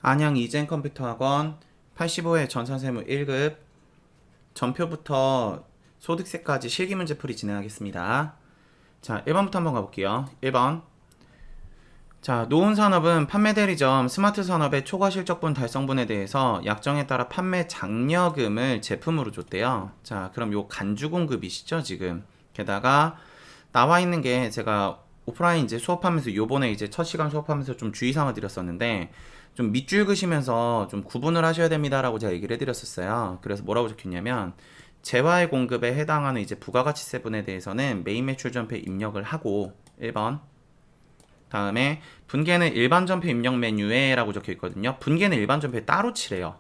안양 이젠 컴퓨터학원 85회 전산세무 1급 전표부터 소득세까지 실기문제풀이 진행하겠습니다. 자, 1번부터 한번 가볼게요. 1번. 자, 노은산업은 판매대리점 스마트산업의 초과실적분 달성분에 대해서 약정에 따라 판매 장려금을 제품으로 줬대요. 자, 그럼 요 간주공급이시죠, 지금. 게다가 나와 있는 게 제가 오프라인 이제 수업하면서 요번에 이제 첫 시간 수업하면서 좀 주의사항을 드렸었는데 좀 밑줄 그시면서 좀 구분을 하셔야 됩니다라고 제가 얘기를 해드렸었어요. 그래서 뭐라고 적혔냐면 재화의 공급에 해당하는 이제 부가가치세분에 대해서는 메인 매출 전표에 입력을 하고 1번. 다음에 분계는 일반 전표 입력 메뉴에 라고 적혀 있거든요. 분계는 일반 전표에 따로 칠해요.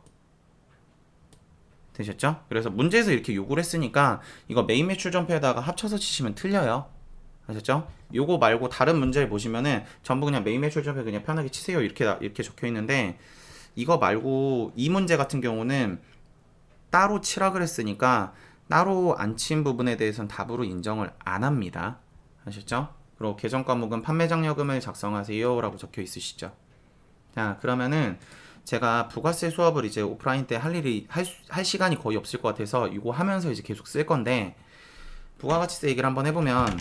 되셨죠? 그래서 문제에서 이렇게 요구를 했으니까 이거 메인 매출 전표에다가 합쳐서 치시면 틀려요. 아셨죠? 요거 말고 다른 문제를 보시면은 전부 그냥 메인 매출 전표 그냥 편하게 치세요 이렇게 적혀 있는데 이거 말고 이 문제 같은 경우는 따로 치라 그랬으니까 따로 안 친 부분에 대해서는 답으로 인정을 안 합니다. 아셨죠? 그리고 계정 과목은 판매 장려금을 작성하세요 라고 적혀 있으시죠. 자, 그러면은 제가 부가세 수업을 이제 오프라인 때 할 시간이 거의 없을 것 같아서 이거 하면서 이제 계속 쓸 건데 부가가치세 얘기를 한번 해보면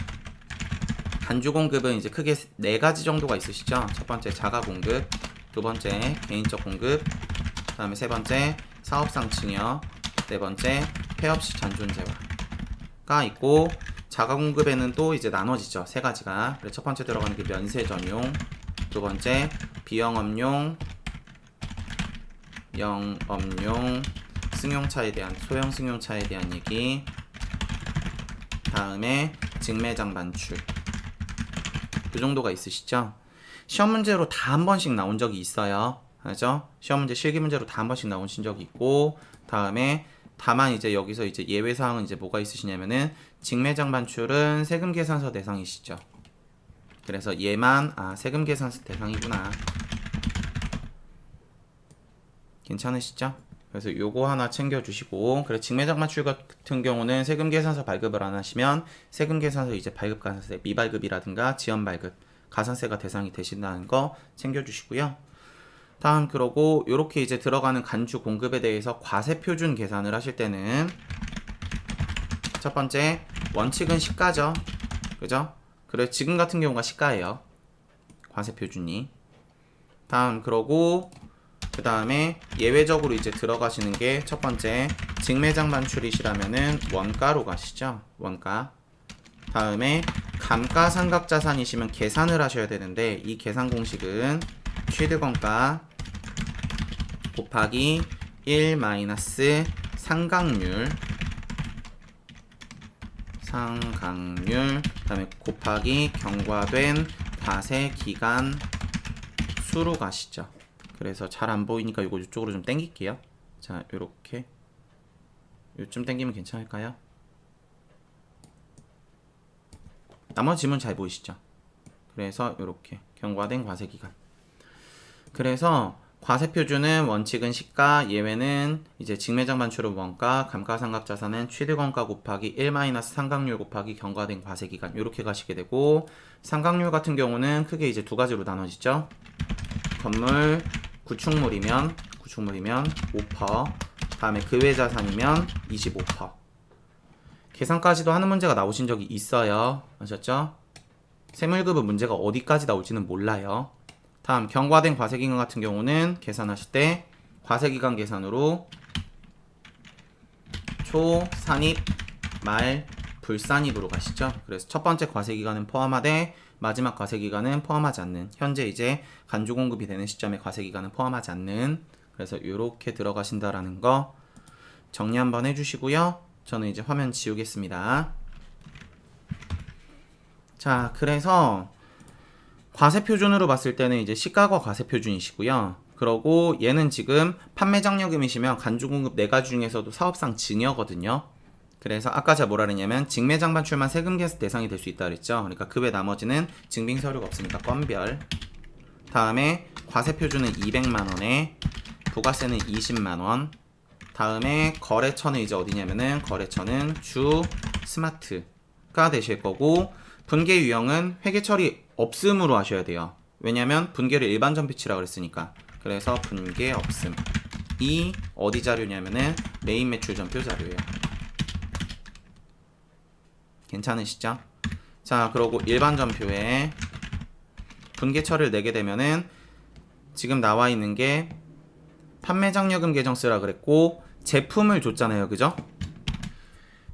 간주공급은 이제 크게 네 가지 정도가 있으시죠. 첫 번째 자가공급, 두 번째 개인적 공급, 그 다음에 세 번째 사업상 증여, 네 번째 폐업시 잔존재화가 있고 자가공급에는 또 이제 나눠지죠. 세 가지가. 그래서 첫 번째 들어가는 게 면세 전용, 두 번째 비영업용, 영업용 승용차에 대한 소형 승용차에 대한 얘기, 다음에 직매장 반출. 그 정도가 있으시죠? 시험 문제로 다 한 번씩 나온 적이 있어요. 알죠? 시험 문제 실기 문제로 다 한 번씩 나오신 적이 있고, 다음에 다만 이제 여기서 이제 예외 사항은 이제 뭐가 있으시냐면은 직매장 반출은 세금 계산서 대상이시죠. 그래서 얘만 세금 계산서 대상이구나. 괜찮으시죠? 그래서 요거 하나 챙겨주시고, 그래 직매장 반출 같은 경우는 세금 계산서 발급을 안 하시면 세금 계산서 이제 발급 가산세 미발급이라든가 지연 발급 가산세가 대상이 되신다는 거 챙겨주시고요. 다음 그러고 요렇게 이제 들어가는 간주 공급에 대해서 과세 표준 계산을 하실 때는 첫 번째 원칙은 시가죠. 그죠? 그래 지금 같은 경우가 시가예요. 과세 표준이. 다음 그러고 그 다음에 예외적으로 이제 들어가시는 게 첫 번째 직매장 반출이시라면은 원가로 가시죠. 원가. 다음에 감가상각자산이시면 계산을 하셔야 되는데 이 계산 공식은 취득원가 곱하기 1 마이너스 상각률 그다음에 곱하기 경과된 과세 기간 수로 가시죠. 그래서 잘 안 보이니까 이거 이쪽으로 좀 당길게요. 자, 요렇게 요쯤 당기면 괜찮을까요? 나머지 지문 잘 보이시죠? 그래서 요렇게 경과된 과세 기간. 그래서 과세 표준은 원칙은 시가, 예외는 이제 직매장 반출은 원가, 감가상각자산은 취득원가 곱하기 1 마이너스 상각률 곱하기 경과된 과세 기간 요렇게 가시게 되고 상각률 같은 경우는 크게 이제 두 가지로 나눠지죠. 건물 구축물이면 5%, 다음에 그 외 자산이면 25%. 계산까지도 하는 문제가 나오신 적이 있어요. 아셨죠? 세물급은 문제가 어디까지 나올지는 몰라요. 다음 경과된 과세기간 같은 경우는 계산하실 때 과세기간 계산으로 초, 산입, 말, 불산입으로 가시죠. 그래서 첫 번째 과세기간은 포함하되 마지막 과세기간은 포함하지 않는, 현재 이제 간주공급이 되는 시점에 과세기간은 포함하지 않는, 그래서 이렇게 들어가신다라는 거 정리 한번 해주시고요. 저는 이제 화면 지우겠습니다. 자, 그래서 과세 표준으로 봤을 때는 이제 시가과 과세 표준이시고요. 그러고 얘는 지금 판매 장려금이시면 간주공급 4가지 중에서도 사업상 증여거든요. 그래서 아까 제가 뭐라 그랬냐면 직매장 반출만 세금 계산 대상이 될 수 있다 그랬죠. 그러니까 그 외 나머지는 증빙 서류가 없으니까 건별. 다음에 과세 표준은 200만원에 부가세는 20만원. 다음에 거래처는 이제 어디냐면은 거래처는 주 스마트가 되실 거고 분계 유형은 회계 처리 없음으로 하셔야 돼요. 왜냐면 분계를 일반 전피치라 그랬으니까. 그래서 분계 없음. 이 어디 자료냐면은 메인 매출 전표 자료예요. 괜찮으시죠? 자, 그러고 일반 전표에 분계 처리를 내게 되면은 지금 나와 있는 게 판매 장려금 계정 쓰라 그랬고 제품을 줬잖아요. 그죠?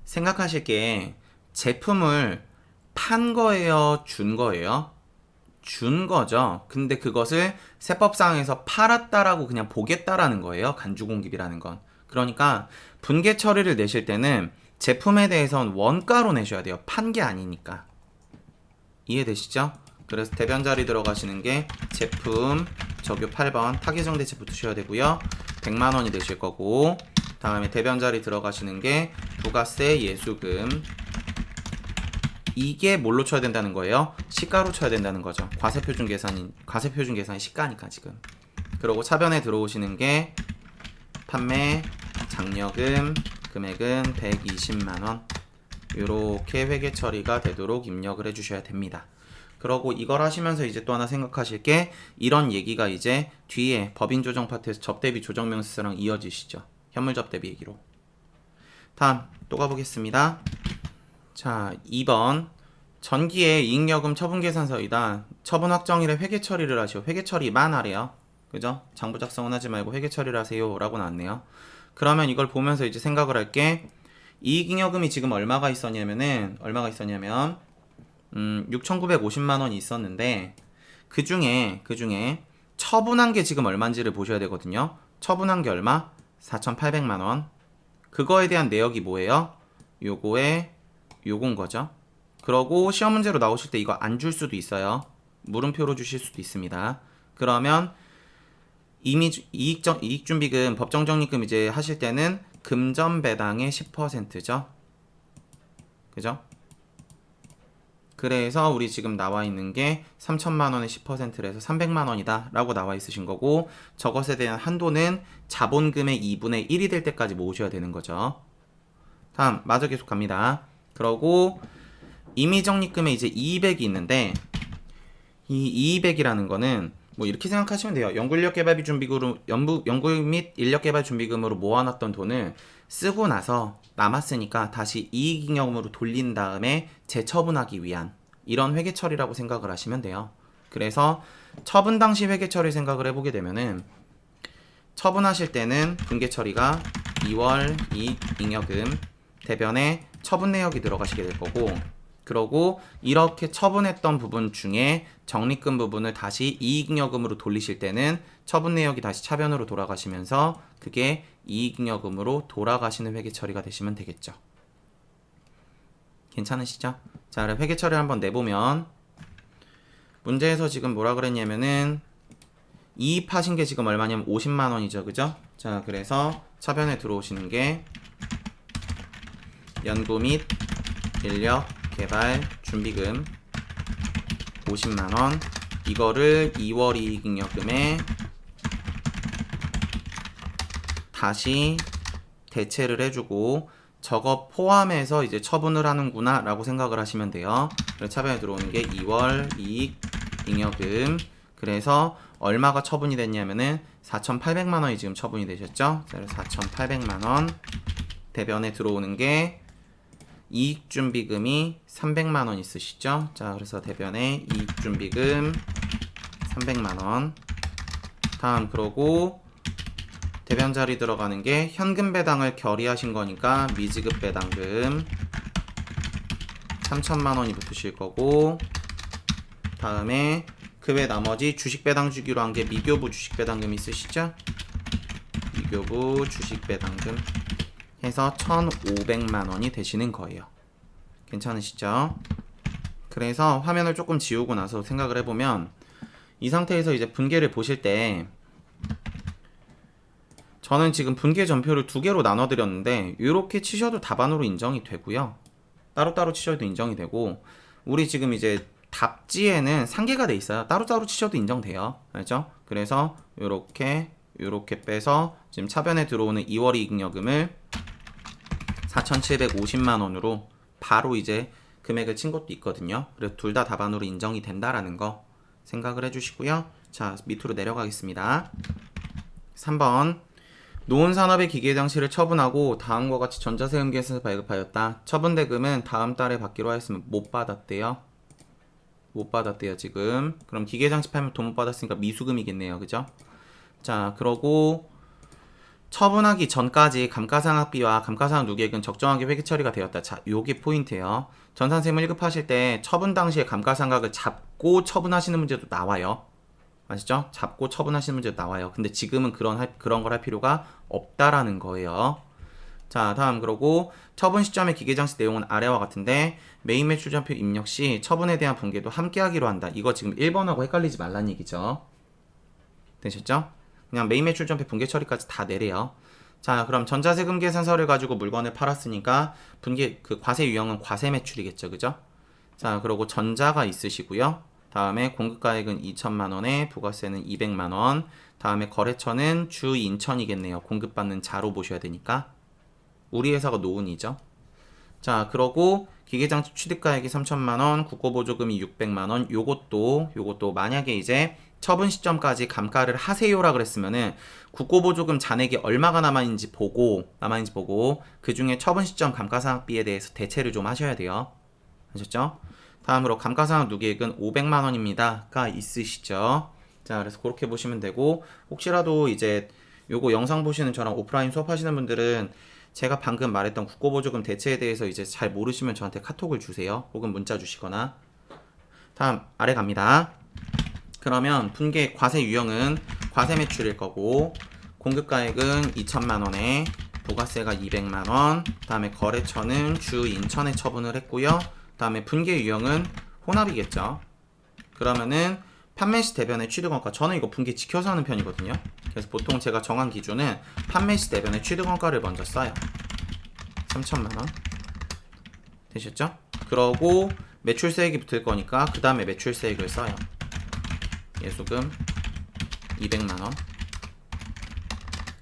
생각하실 게 제품을 판 거예요? 준 거예요? 준 거죠. 근데 그것을 세법상에서 팔았다라고 그냥 보겠다라는 거예요. 간주공급이라는 건. 그러니까 분계 처리를 내실 때는 제품에 대해서는 원가로 내셔야 돼요. 판 게 아니니까. 이해되시죠? 그래서 대변 자리 들어가시는 게 제품 적요 8번 타계정대체 붙으셔야 되고요. 100만 원이 되실 거고, 다음에 대변 자리 들어가시는 게 부가세 예수금. 이게 뭘로 쳐야 된다는 거예요? 시가로 쳐야 된다는 거죠. 과세표준 계산이 시가니까 지금. 그리고 차변에 들어오시는 게 판매 장려금 금액은 120만 원. 요렇게 회계 처리가 되도록 입력을 해주셔야 됩니다. 그러고 이걸 하시면서 이제 또 하나 생각하실 게 이런 얘기가 이제 뒤에 법인 조정 파트에서 접대비 조정 명세서랑 이어지시죠. 현물 접대비 얘기로. 다음 또 가보겠습니다. 자, 2번 전기에 이익여금 처분 계산서이다. 처분 확정일에 회계 처리를 하시오. 회계 처리만 하래요. 그죠? 장부 작성은 하지 말고 회계 처리를 하세요 라고 나왔네요. 그러면 이걸 보면서 이제 생각을 할게. 이익잉여금이 지금 얼마가 있었냐면 6,950만 원이 있었는데 그 중에 처분한 게 지금 얼마인지를 보셔야 되거든요. 처분한 게 얼마? 4,800만 원. 그거에 대한 내역이 뭐예요? 요건 거죠. 그러고 시험 문제로 나오실 때 이거 안 줄 수도 있어요. 물음표로 주실 수도 있습니다. 그러면 이미 이익준비금, 법정적립금 이제 하실 때는 금전 배당의 10%죠. 그죠? 그래서 우리 지금 나와 있는 게 3천만 원의 10%를 해서 300만 원이다 라고 나와 있으신 거고, 저것에 대한 한도는 자본금의 2분의 1이 될 때까지 모으셔야 되는 거죠. 다음 마저 계속 갑니다. 그러고 임의적립금에 이제 200이 있는데 이 200이라는 거는 뭐 이렇게 생각하시면 돼요. 연구인력개발비 준비금으로 연구 및 인력개발 준비금으로 모아놨던 돈을 쓰고 나서 남았으니까 다시 이익잉여금으로 돌린 다음에 재처분하기 위한 이런 회계 처리라고 생각을 하시면 돼요. 그래서 처분 당시 회계 처리 생각을 해보게 되면은 처분하실 때는 분계 처리가 2월 이익잉여금 대변에 처분 내역이 들어가시게 될 거고, 그러고 이렇게 처분했던 부분 중에 적립금 부분을 다시 이익잉여금으로 돌리실 때는 처분 내역이 다시 차변으로 돌아가시면서 그게 이익잉여금으로 돌아가시는 회계 처리가 되시면 되겠죠. 괜찮으시죠? 자, 그럼 회계 처리 한번 내보면 문제에서 지금 뭐라 그랬냐면은 이입하신 게 지금 얼마냐면 50만 원이죠. 그죠? 자, 그래서 차변에 들어오시는 게 연구 및 인력 개발 준비금 50만 원, 이거를 2월 이익잉여금에 다시 대체를 해주고 저거 포함해서 이제 처분을 하는구나 라고 생각을 하시면 돼요. 그래서 차변에 들어오는 게 2월 이익잉여금. 그래서 얼마가 처분이 됐냐면은 4,800만 원이 지금 처분이 되셨죠. 그래서 4,800만 원. 대변에 들어오는 게 이익준비금이 300만 원 있으시죠? 자, 그래서 대변에 이익준비금 300만 원. 다음 그러고 대변 자리 들어가는 게 현금 배당을 결의하신 거니까 미지급 배당금 3천만 원이 붙으실 거고, 다음에 그 외 나머지 주식 배당 주기로 한 게 미교부 주식 배당금 있으시죠? 미교부 주식 배당금 해서 1,500만 원이 되시는 거예요. 괜찮으시죠? 그래서 화면을 조금 지우고 나서 생각을 해보면 이 상태에서 이제 분계를 보실 때 저는 지금 분계 전표를 두 개로 나눠 드렸는데 이렇게 치셔도 답안으로 인정이 되고요. 따로따로 치셔도 인정이 되고, 우리 지금 이제 답지에는 상계가 돼 있어요. 따로따로 치셔도 인정돼요. 알죠? 그래서 요렇게 빼서 지금 차변에 들어오는 2월 이익잉여금을 4,750만 원으로 바로 이제 금액을 친 것도 있거든요. 그래서 둘 다 답안으로 인정이 된다라는 거 생각을 해주시고요. 자, 밑으로 내려가겠습니다. 3번 노은 산업의 기계 장치를 처분하고 다음과 같이 전자세금계에서 발급하였다. 처분대금은 다음 달에 받기로 하였으면 못 받았대요. 못 받았대요 지금. 그럼 기계 장치 팔면 돈 못 받았으니까 미수금이겠네요. 그죠? 자 그러고 처분하기 전까지 감가상각비와 감가상각 누계액은 적정하게 회계 처리가 되었다. 자 요게 포인트예요. 전산세무 1급 하실 때 처분 당시에 감가상각을 잡고 처분하시는 문제도 나와요. 아시죠? 잡고 처분하시는 문제도 나와요. 근데 지금은 그런 걸 할 필요가 없다라는 거예요. 자 다음 그러고 처분 시점의 기계장치 내용은 아래와 같은데 메인 매출전표 입력 시 처분에 대한 분계도 함께 하기로 한다. 이거 지금 1번하고 헷갈리지 말란 얘기죠. 되셨죠? 그냥 메인 매출전표 분계 처리까지 다 내래요. 자 그럼 전자세금 계산서를 가지고 물건을 팔았으니까 분계 그 과세 유형은 과세 매출이겠죠. 그죠? 자 그리고 전자가 있으시고요. 다음에 공급가액은 2천만원에 부가세는 200만원. 다음에 거래처는 주 인천이겠네요. 공급받는 자로 보셔야 되니까. 우리 회사가 노은이죠. 자 그러고 기계장치 취득가액이 3천만원, 국고보조금이 600만원. 요것도 만약에 이제 처분 시점까지 감가를 하세요라 그랬으면은 국고보조금 잔액이 얼마가 남아있는지 보고 그 중에 처분 시점 감가상각비에 대해서 대체를 좀 하셔야 돼요. 아셨죠? 다음으로 감가상각 누계액은 500만원입니다 가 있으시죠. 자 그래서 그렇게 보시면 되고, 혹시라도 이제 요거 영상 보시는 저랑 오프라인 수업하시는 분들은 제가 방금 말했던 국고보조금 대체에 대해서 이제 잘 모르시면 저한테 카톡을 주세요. 혹은 문자 주시거나. 다음 아래 갑니다. 그러면 분계 과세 유형은 과세 매출일 거고, 공급가액은 2천만원에 부가세가 200만원, 다음에 거래처는 주 인천에 처분을 했고요. 다음에 분계 유형은 혼합이겠죠. 그러면은 판매 시 대변의 취득원가, 저는 이거 분계 지켜서 하는 편이거든요. 그래서 보통 제가 정한 기준은 판매 시 대변의 취득원가를 먼저 써요. 3천만원 되셨죠? 그러고 매출세액이 붙을 거니까 그 다음에 매출세액을 써요. 예수금 200만원.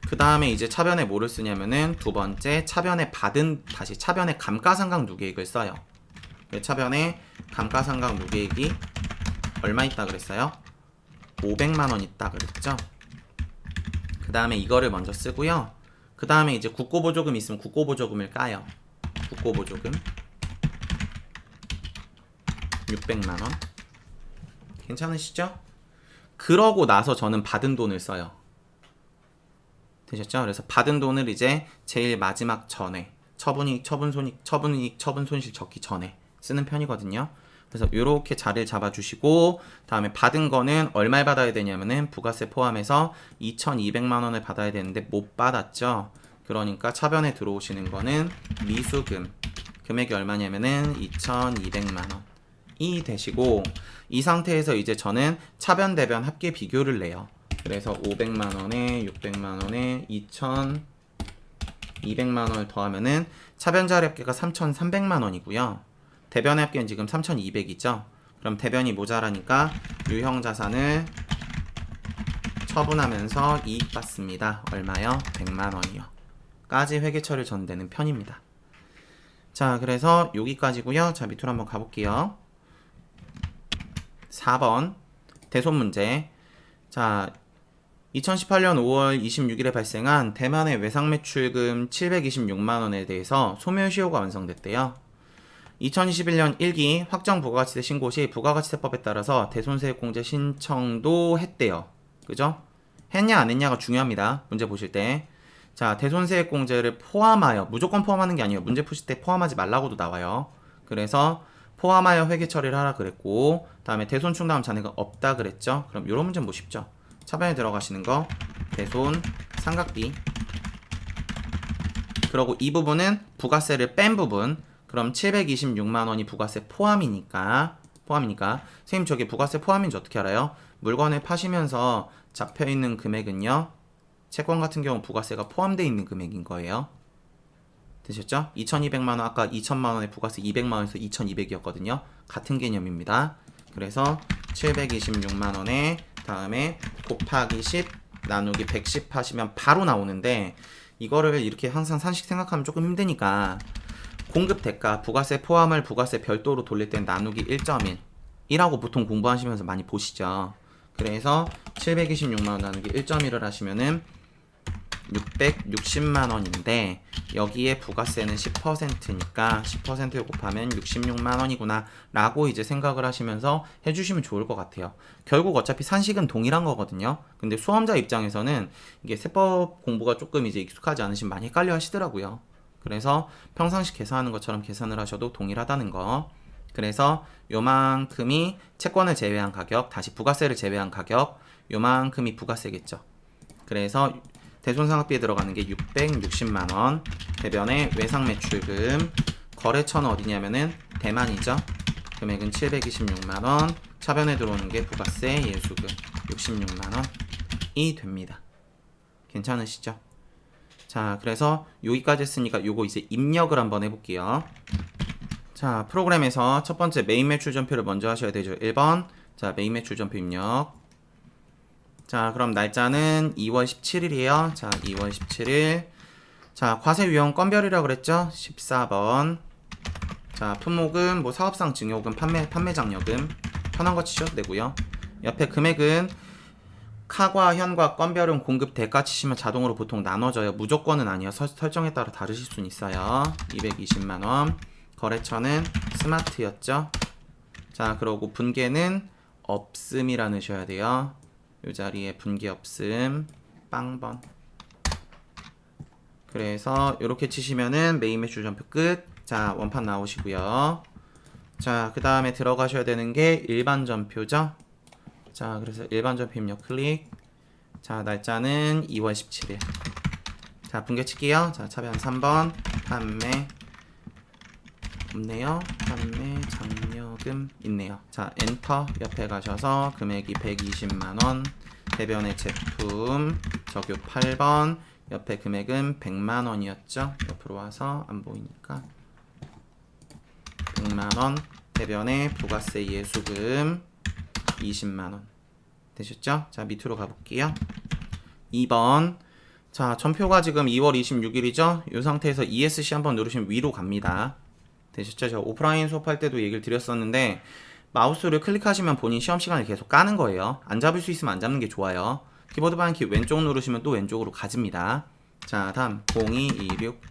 그 다음에 이제 차변에 뭐를 쓰냐면은 두 번째 차변에 차변에 감가상각 누계액을 써요. 차변에 감가상각 누계액이 얼마 있다 그랬어요? 500만원 있다 그랬죠? 그 다음에 이거를 먼저 쓰고요. 그 다음에 이제 국고보조금 있으면 국고보조금을 까요. 국고보조금 600만원. 괜찮으시죠? 그러고 나서 저는 받은 돈을 써요. 되셨죠? 그래서 받은 돈을 이제 제일 마지막 전에 처분이익, 처분손실 적기 전에 쓰는 편이거든요. 그래서 이렇게 자리를 잡아주시고, 다음에 받은 거는 얼마를 받아야 되냐면은 부가세 포함해서 2,200만원을 받아야 되는데 못 받았죠. 그러니까 차변에 들어오시는 거는 미수금, 금액이 얼마냐면은 2,200만원이 되시고, 이 상태에서 이제 저는 차변 대변 합계 비교를 내요. 그래서 500만원에 600만원에 2,200만원을 더하면은 차변 자리 합계가 3,300만원이고요. 대변의 합계는 지금 3,200이죠. 그럼 대변이 모자라니까 유형 자산을 처분하면서 이익 받습니다. 얼마요? 100만원이요. 까지 회계처리를 전되는 편입니다. 자, 그래서 여기까지고요. 자, 밑으로 한번 가볼게요. 4번 대손 문제. 자, 2018년 5월 26일에 발생한 대만의 외상매출금 726만원에 대해서 소멸시효가 완성됐대요. 2021년 1기 확정 부가가치세 신고 시 부가가치세법에 따라서 대손세액 공제 신청도 했대요. 그죠? 했냐 안 했냐가 중요합니다. 문제 보실 때. 자, 대손세액 공제를 포함하여, 무조건 포함하는 게 아니에요. 문제 푸실 때 포함하지 말라고도 나와요. 그래서 포함하여 회계 처리를 하라 그랬고, 다음에 대손 충당금 잔액은 없다 그랬죠. 그럼 이런 문제는 뭐 쉽죠? 차변에 들어가시는 거 대손 상각비, 그리고 이 부분은 부가세를 뺀 부분. 그럼 726만원이 부가세 포함이니까 선생님 저게 부가세 포함인지 어떻게 알아요? 물건을 파시면서 잡혀있는 금액은요, 채권 같은 경우 부가세가 포함되어 있는 금액인 거예요. 되셨죠? 2200만원, 아까 2000만원에 부가세 200만원에서 2200이었거든요 같은 개념입니다. 그래서 726만원에 다음에 곱하기 10 나누기 110 하시면 바로 나오는데, 이거를 이렇게 항상 산식 생각하면 조금 힘드니까 공급 대가, 부가세 포함을 부가세 별도로 돌릴 땐 나누기 1.1 이라고 보통 공부하시면서 많이 보시죠. 그래서 726만원 나누기 1.1을 하시면은 660만 원인데 여기에 부가세는 10%니까 10% 곱하면 66만 원이구나 라고 이제 생각을 하시면서 해주시면 좋을 것 같아요. 결국 어차피 산식은 동일한 거거든요. 근데 수험자 입장에서는 이게 세법 공부가 조금 이제 익숙하지 않으시면 많이 헷갈려 하시더라고요. 그래서 평상시 계산하는 것처럼 계산을 하셔도 동일하다는 거. 그래서 요만큼이 채권을 제외한 가격, 다시 부가세를 제외한 가격, 요만큼이 부가세겠죠. 그래서 대손상각비에 들어가는 게 660만원, 대변의 외상매출금, 거래처는 어디냐면은 대만이죠. 금액은 726만원, 차변에 들어오는 게 부가세 예수금 66만원이 됩니다. 괜찮으시죠? 자, 그래서 여기까지 했으니까 요거 이제 입력을 한번 해볼게요. 자, 프로그램에서 첫 번째 메인 매출전표를 먼저 하셔야 되죠. 1번. 자, 메인 매출전표 입력. 자, 그럼 날짜는 2월 17일이에요. 자, 2월 17일. 자, 과세유형 건별이라고 그랬죠? 14번. 자, 품목은 뭐 사업상 증여금, 판매장려금 편한 거 치셔도 되고요. 옆에 금액은 카과, 현과, 건별은 공급 대가 치시면 자동으로 보통 나눠져요. 무조건은 아니에요. 설정에 따라 다르실 수는 있어요. 220만원. 거래처는 스마트였죠. 자, 그러고 분계는 없음이라 넣으셔야 돼요. 이 자리에 분계 없음 빵번. 그래서 이렇게 치시면은 메인 매출전표 끝. 자, 원판 나오시고요. 자, 그 다음에 들어가셔야 되는 게 일반 전표죠. 자, 그래서 일반 전표 입력 클릭. 자, 날짜는 2월 17일. 자, 분계 칠게요. 자, 차변 3번 판매 없네요. 판매 장려금 있네요. 자, 엔터. 옆에 가셔서 금액이 120만원, 대변의 제품 적요 8번, 옆에 금액은 100만원이었죠. 옆으로 와서 안 보이니까 100만원, 대변의 부가세 예수금 20만원 되셨죠? 자, 밑으로 가볼게요. 2번. 자, 전표가 지금 2월 26일이죠? 이 상태에서 ESC 한번 누르시면 위로 갑니다. 되셨죠? 제가 오프라인 수업할 때도 얘기를 드렸었는데 마우스를 클릭하시면 본인 시험 시간을 계속 까는 거예요. 안 잡을 수 있으면 안 잡는 게 좋아요. 키보드 방향키 왼쪽 누르시면 또 왼쪽으로 가집니다. 자, 다음 0226.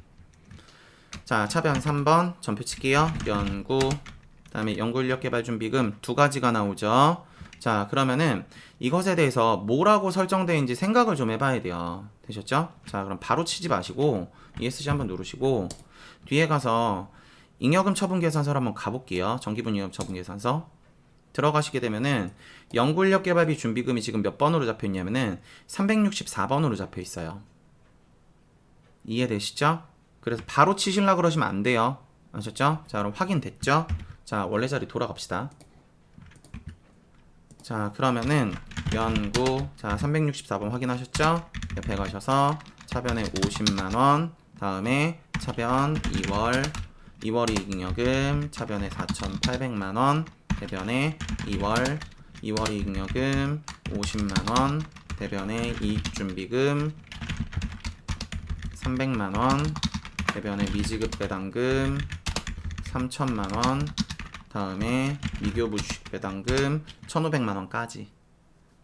자, 차변 3번 전표 칠게요. 연구, 다음에 연구인력개발준비금 두 가지가 나오죠. 자, 그러면은 이것에 대해서 뭐라고 설정되어 있는지 생각을 좀 해봐야 돼요. 되셨죠? 자, 그럼 바로 치지 마시고 ESC 한번 누르시고 뒤에 가서 잉여금 처분계산서를 한번 가볼게요. 정기분유금 처분계산서 들어가시게 되면은 연구인력개발비 준비금이 지금 몇 번으로 잡혀 있냐면은 364번으로 잡혀 있어요. 이해되시죠? 그래서 바로 치시려고 그러시면 안 돼요. 아셨죠? 자, 그럼 확인됐죠? 자, 원래 자리 돌아갑시다. 자, 그러면은 연구, 자, 364번 확인하셨죠? 옆에 가셔서 차변에 50만원, 다음에 차변 2월 이익잉여금, 차변에 4,800만원, 대변에 2월 이익잉여금 50만원, 대변에 이익준비금 300만원, 대변에 미지급 배당금 3,000만원, 다음에 미교부 주식 배당금 1,500만원까지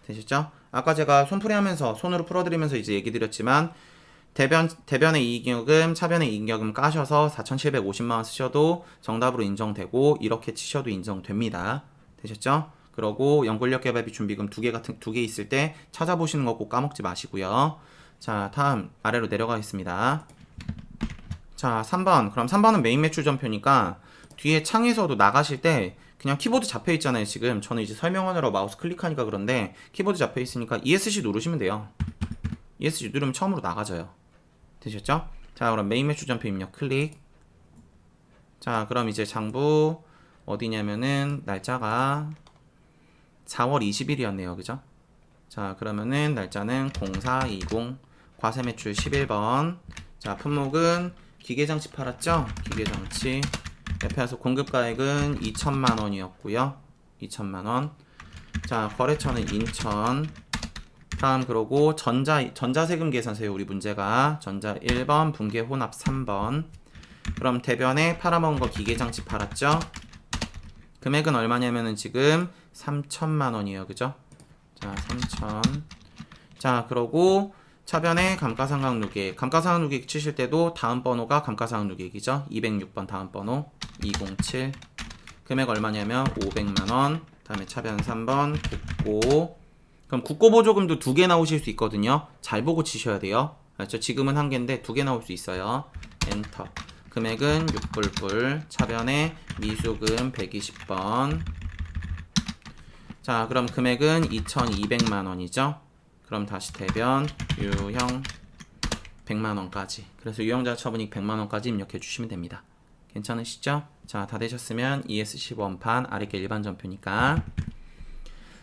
되셨죠? 아까 제가 손풀이 하면서 손으로 풀어드리면서 이제 얘기 드렸지만 대변의 이익잉여금, 차변의 이익잉여금 까셔서 4,750만원 쓰셔도 정답으로 인정되고 이렇게 치셔도 인정됩니다. 되셨죠? 그러고 연구인력개발비 준비금 두 개 있을 때 찾아보시는 거 꼭 까먹지 마시고요. 자, 다음 아래로 내려가겠습니다. 자, 3번. 그럼 3번은 메인 매출 전표니까 뒤에 창에서도 나가실 때 그냥 키보드 잡혀 있잖아요. 지금 저는 이제 설명하느라 마우스 클릭하니까 그런데 키보드 잡혀 있으니까 ESC 누르시면 돼요. ESC 누르면 처음으로 나가져요. 되셨죠? 자, 그럼 메인 매출 전표 입력 클릭. 자, 그럼 이제 장부 어디냐면은 날짜가 4월 20일이었네요. 그죠? 자, 그러면은 날짜는 0420, 과세 매출 11번. 자, 품목은 기계장치 팔았죠? 기계장치. 옆에 와서 공급가액은 2천만원이었고요. 2천만원. 자, 거래처는 인천. 다음 그러고 전자세금 계산서에 우리 문제가 전자 1번, 분계 혼합 3번. 그럼 대변에 팔아먹은 거 기계장치 팔았죠? 금액은 얼마냐면은 지금 3천만원이에요. 그죠? 자, 3천. 자, 그러고 차변에 감가상각누계. 감가상각누계 치실 때도 다음 번호가 감가상각누계이죠. 206번 다음 번호 207. 금액 얼마냐면 500만원. 다음에 차변 3번 국고. 그럼 국고보조금도 2개 나오실 수 있거든요. 잘 보고 치셔야 돼요. 알죠? 지금은 1개인데 2개 나올 수 있어요. 엔터. 금액은 6불불. 차변에 미수금 120번. 자, 그럼 금액은 2200만원이죠. 그럼 다시 대변 유형 100만원까지. 그래서 유형자 처분익 100만원까지 입력해 주시면 됩니다. 괜찮으시죠? 자, 다 되셨으면 ES15 원판 아래게 일반 전표니까.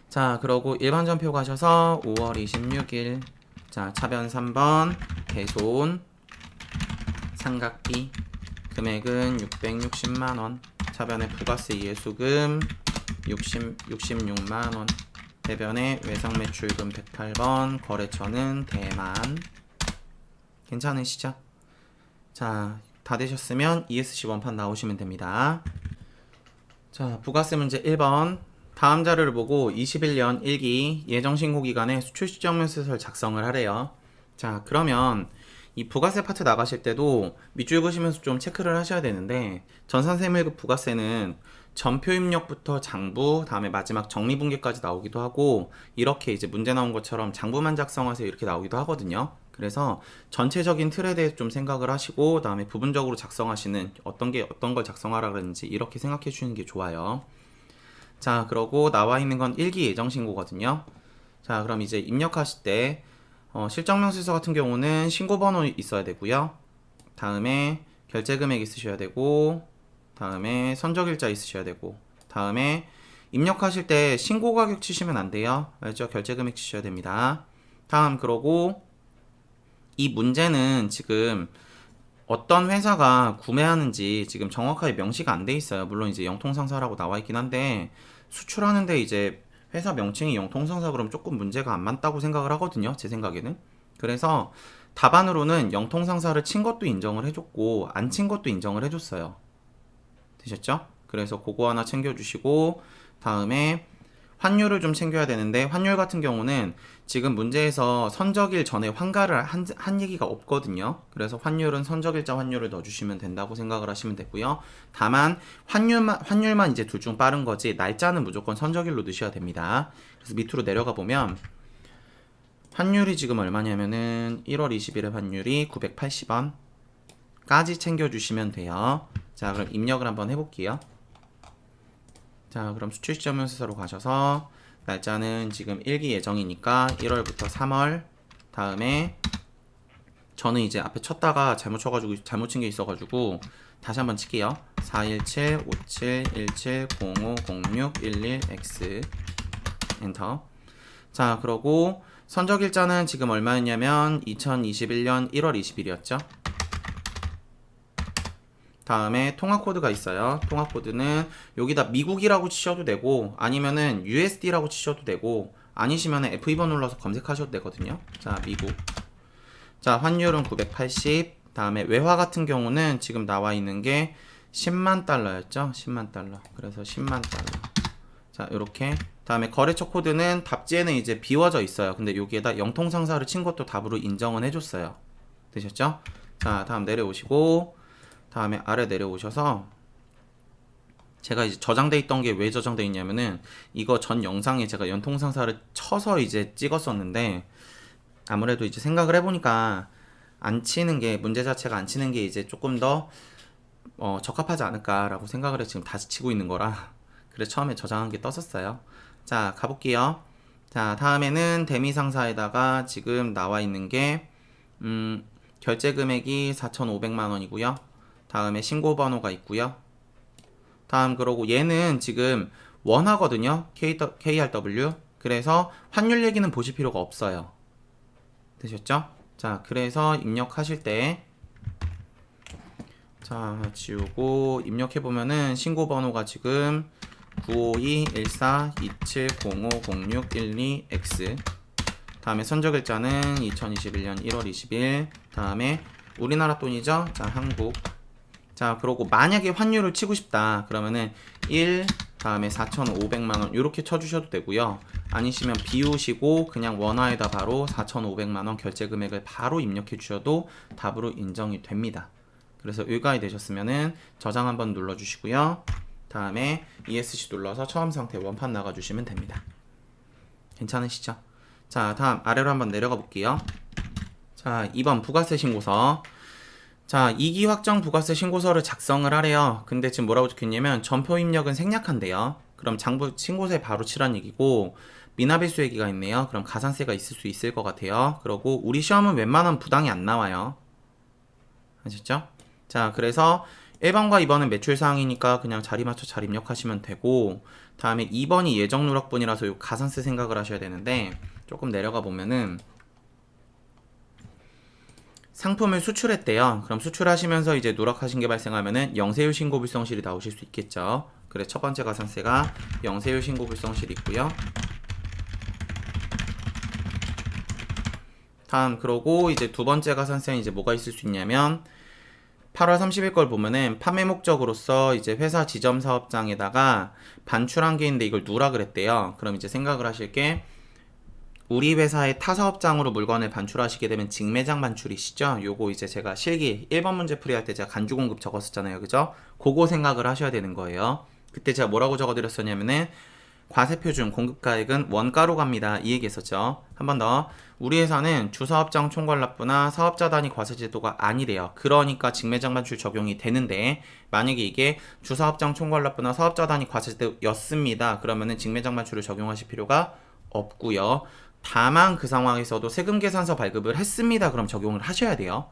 자, 그러고 일반 전표 가셔서 5월 26일. 자, 차변 3번 개손 삼각비. 금액은 660만원. 차변에 부가세 이해수금 66만원. 대변에 외상매출금 108번. 거래처는 대만. 괜찮으시죠? 자, 다 되셨으면 ESC 원판 나오시면 됩니다. 자, 부가세 문제 1번. 다음 자료를 보고 21년 1기 예정신고기간에 수출시정면세서를 작성을 하래요. 자, 그러면 이 부가세 파트 나가실 때도 밑줄 그시면서 좀 체크를 하셔야 되는데, 전산세 1급 부가세는 전표 입력부터 장부, 다음에 마지막 정리분계까지 나오기도 하고, 이렇게 이제 문제 나온 것처럼 장부만 작성하세요 이렇게 나오기도 하거든요. 그래서 전체적인 틀에 대해서 좀 생각을 하시고, 다음에 부분적으로 작성하시는 어떤 걸 작성하라 그랬는지 이렇게 생각해 주시는 게 좋아요. 자, 그러고 나와 있는 건 1기 예정신고거든요. 자, 그럼 이제 입력하실 때 실적명세서 같은 경우는 신고번호 있어야 되고요. 다음에 결제금액 있으셔야 되고, 다음에 선적일자 있으셔야 되고, 다음에 입력하실 때 신고가격 치시면 안 돼요. 알죠? 결제금액 치셔야 됩니다. 다음, 그러고 이 문제는 지금 어떤 회사가 구매하는지 지금 정확하게 명시가 안 돼 있어요. 물론 이제 영통상사라고 나와 있긴 한데, 수출하는데 이제 회사 명칭이 영통상사 그럼 조금 문제가 안 맞다고 생각을 하거든요. 제 생각에는. 그래서 답안으로는 영통상사를 친 것도 인정을 해줬고 안 친 것도 인정을 해줬어요. 되셨죠? 그래서 그거 하나 챙겨주시고, 다음에 환율을 좀 챙겨야 되는데, 환율 같은 경우는 지금 문제에서 선적일 전에 환가를 한 얘기가 없거든요. 그래서 환율은 선적일자 환율을 넣어주시면 된다고 생각을 하시면 되고요. 다만 환율만 이제 둘 중 빠른 거지, 날짜는 무조건 선적일로 넣으셔야 됩니다. 그래서 밑으로 내려가 보면 환율이 지금 얼마냐면은 1월 20일에 환율이 980원까지 챙겨주시면 돼요. 자, 그럼 입력을 한번 해볼게요. 자, 그럼 수출시정면세서로 가셔서 날짜는 지금 1기 예정이니까 1월부터 3월. 다음에 저는 이제 앞에 쳤다가 잘못 친 게 있어가지고 다시 한번 칠게요. 417 57 17 05 06 11 X 엔터. 자, 그러고 선적일자는 지금 얼마였냐면 2021년 1월 20일이었죠. 다음에 통화코드가 있어요. 통화코드는 여기다 미국이라고 치셔도 되고, 아니면은 USD라고 치셔도 되고, 아니시면은 F2번 눌러서 검색하셔도 되거든요. 자, 미국. 자, 환율은 980. 다음에 외화 같은 경우는 지금 나와 있는 게 10만 달러였죠. 10만 달러. 그래서 10만 달러. 자, 요렇게. 다음에 거래처 코드는 답지에는 이제 비워져 있어요. 근데 여기에다 영통상사를 친 것도 답으로 인정은 해줬어요. 되셨죠? 자, 다음 내려오시고, 다음에 아래 내려오셔서, 제가 이제 저장돼 있던 게 왜 저장돼 있냐면은 이거 전 영상에 제가 연통상사를 쳐서 이제 찍었었는데, 아무래도 이제 생각을 해보니까 안 치는 게, 문제 자체가 안 치는 게 이제 조금 더 적합하지 않을까라고 생각을 해서 지금 다시 치고 있는 거라 그래서 처음에 저장한 게 떴었어요. 자, 가볼게요. 자, 다음에는 대미상사에다가 지금 나와 있는 게 결제 금액이 4,500만 원이고요. 다음에 신고번호가 있고요. 다음, 그러고 얘는 지금 원화거든요. KRW. 그래서 환율 얘기는 보실 필요가 없어요. 되셨죠? 자, 그래서 입력하실 때, 자, 지우고 입력해보면은 신고번호가 지금 952-14-27050612X. 다음에 선적일자는 2021년 1월 20일. 다음에 우리나라 돈이죠? 자, 한국. 자, 그러고 만약에 환율을 치고 싶다 그러면은 1 다음에 4,500만원 이렇게 쳐주셔도 되고요. 아니시면 비우시고 그냥 원화에다 바로 4,500만원 결제 금액을 바로 입력해 주셔도 답으로 인정이 됩니다. 그래서 의가이 되셨으면은 저장 한번 눌러주시고요. 다음에 ESC 눌러서 처음 상태 원판 나가주시면 됩니다. 괜찮으시죠? 자, 다음 아래로 한번 내려가 볼게요. 자, 2번 부가세 신고서. 자, 2기 확정 부가세 신고서를 작성을 하래요. 근데 지금 뭐라고 적혀있냐면 전표 입력은 생략한대요. 그럼 장부 신고서에 바로 치란 얘기고 미납일수 얘기가 있네요. 그럼 가산세가 있을 수 있을 것 같아요. 그러고 우리 시험은 웬만하면 부당이 안 나와요. 아셨죠? 자, 그래서 1번과 2번은 매출사항이니까 그냥 자리 맞춰 잘 입력하시면 되고, 다음에 2번이 예정 누락분이라서 요 가산세 생각을 하셔야 되는데, 조금 내려가 보면은 상품을 수출했대요. 그럼 수출하시면서 이제 누락하신 게 발생하면은 영세율 신고 불성실이 나오실 수 있겠죠. 그래, 첫 번째 가산세가 영세율 신고 불성실이 있고요. 다음, 그러고 이제 두 번째 가산세는 이제 뭐가 있을 수 있냐면 8월 30일 걸 보면은 판매 목적으로서 이제 회사 지점 사업장에다가 반출한 게 있는데 이걸 누락을 했대요. 그럼 이제 생각을 하실 게 우리 회사의 타 사업장으로 물건을 반출하시게 되면 직매장 반출이시죠? 요거 이제 제가 실기 1번 문제 풀이할 때 제가 간주 공급 적었었잖아요. 그죠? 그거 생각을 하셔야 되는 거예요. 그때 제가 뭐라고 적어드렸었냐면은 과세표준 공급가액은 원가로 갑니다. 이 얘기 했었죠. 한 번 더. 우리 회사는 주사업장 총괄납부나 사업자 단위 과세 제도가 아니래요. 그러니까 직매장 반출 적용이 되는데 만약에 이게 주사업장 총괄납부나 사업자 단위 과세 제도였습니다. 그러면은 직매장 반출을 적용하실 필요가 없고요. 다만 그 상황에서도 세금 계산서 발급을 했습니다. 그럼 적용을 하셔야 돼요.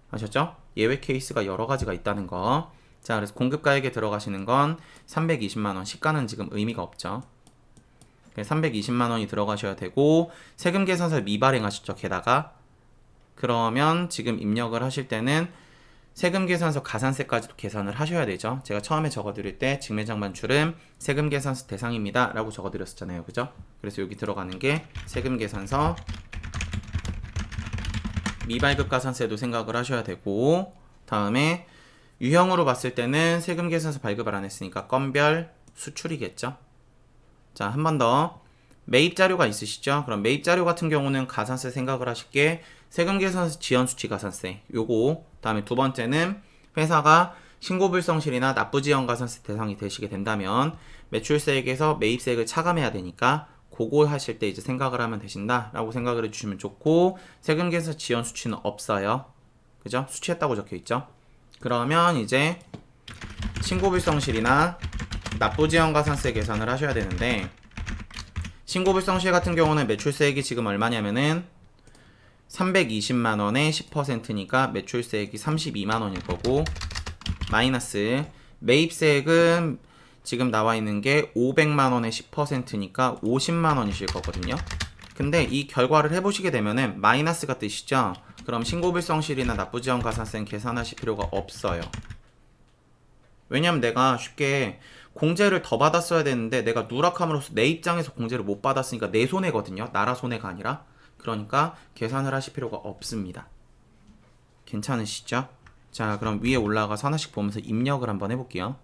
아셨죠? 예외 케이스가 여러 가지가 있다는 거. 자, 그래서 공급가액에 들어가시는 건 320만원. 시가는 지금 의미가 없죠. 320만원이 들어가셔야 되고 세금 계산서 미발행하셨죠. 게다가 그러면 지금 입력을 하실 때는 세금 계산서 가산세까지도 계산을 하셔야 되죠. 제가 처음에 적어드릴 때 직매장 반출은 세금 계산서 대상입니다 라고 적어드렸었잖아요. 그죠? 그래서 여기 들어가는 게 세금 계산서 미발급 가산세도 생각을 하셔야 되고, 다음에 유형으로 봤을 때는 세금 계산서 발급을 안 했으니까 건별 수출이겠죠. 자, 한 번 더. 매입 자료가 있으시죠? 그럼 매입 자료 같은 경우는 가산세 생각을 하실게 세금 계산서 지연 수치 가산세 요거. 다음에 두 번째는 회사가 신고 불성실이나 납부 지연 가산세 대상이 되시게 된다면 매출세액에서 매입세액을 차감해야 되니까 그거 하실 때 이제 생각을 하면 되신다 라고 생각을 해주시면 좋고, 세금 계산서 지연 수치는 없어요. 그죠? 수치했다고 적혀 있죠. 그러면 이제 신고 불성실이나 납부 지연 가산세 계산을 하셔야 되는데, 신고 불성실 같은 경우는 매출세액이 지금 얼마냐면은 320만원에 10%니까 매출세액이 32만원일 거고, 마이너스 매입세액은 지금 나와 있는 게 500만원에 10%니까 50만원이실 거거든요. 근데 이 결과를 해보시게 되면은 마이너스가 뜨시죠? 그럼 신고불성실이나 납부지원 가산세는 계산하실 필요가 없어요. 왜냐면 내가 쉽게 공제를 더 받았어야 되는데 내가 누락함으로써 내 입장에서 공제를 못 받았으니까 내 손해거든요. 나라 손해가 아니라. 그러니까 계산을 하실 필요가 없습니다. 괜찮으시죠? 자, 그럼 위에 올라가서 하나씩 보면서 입력을 한번 해볼게요.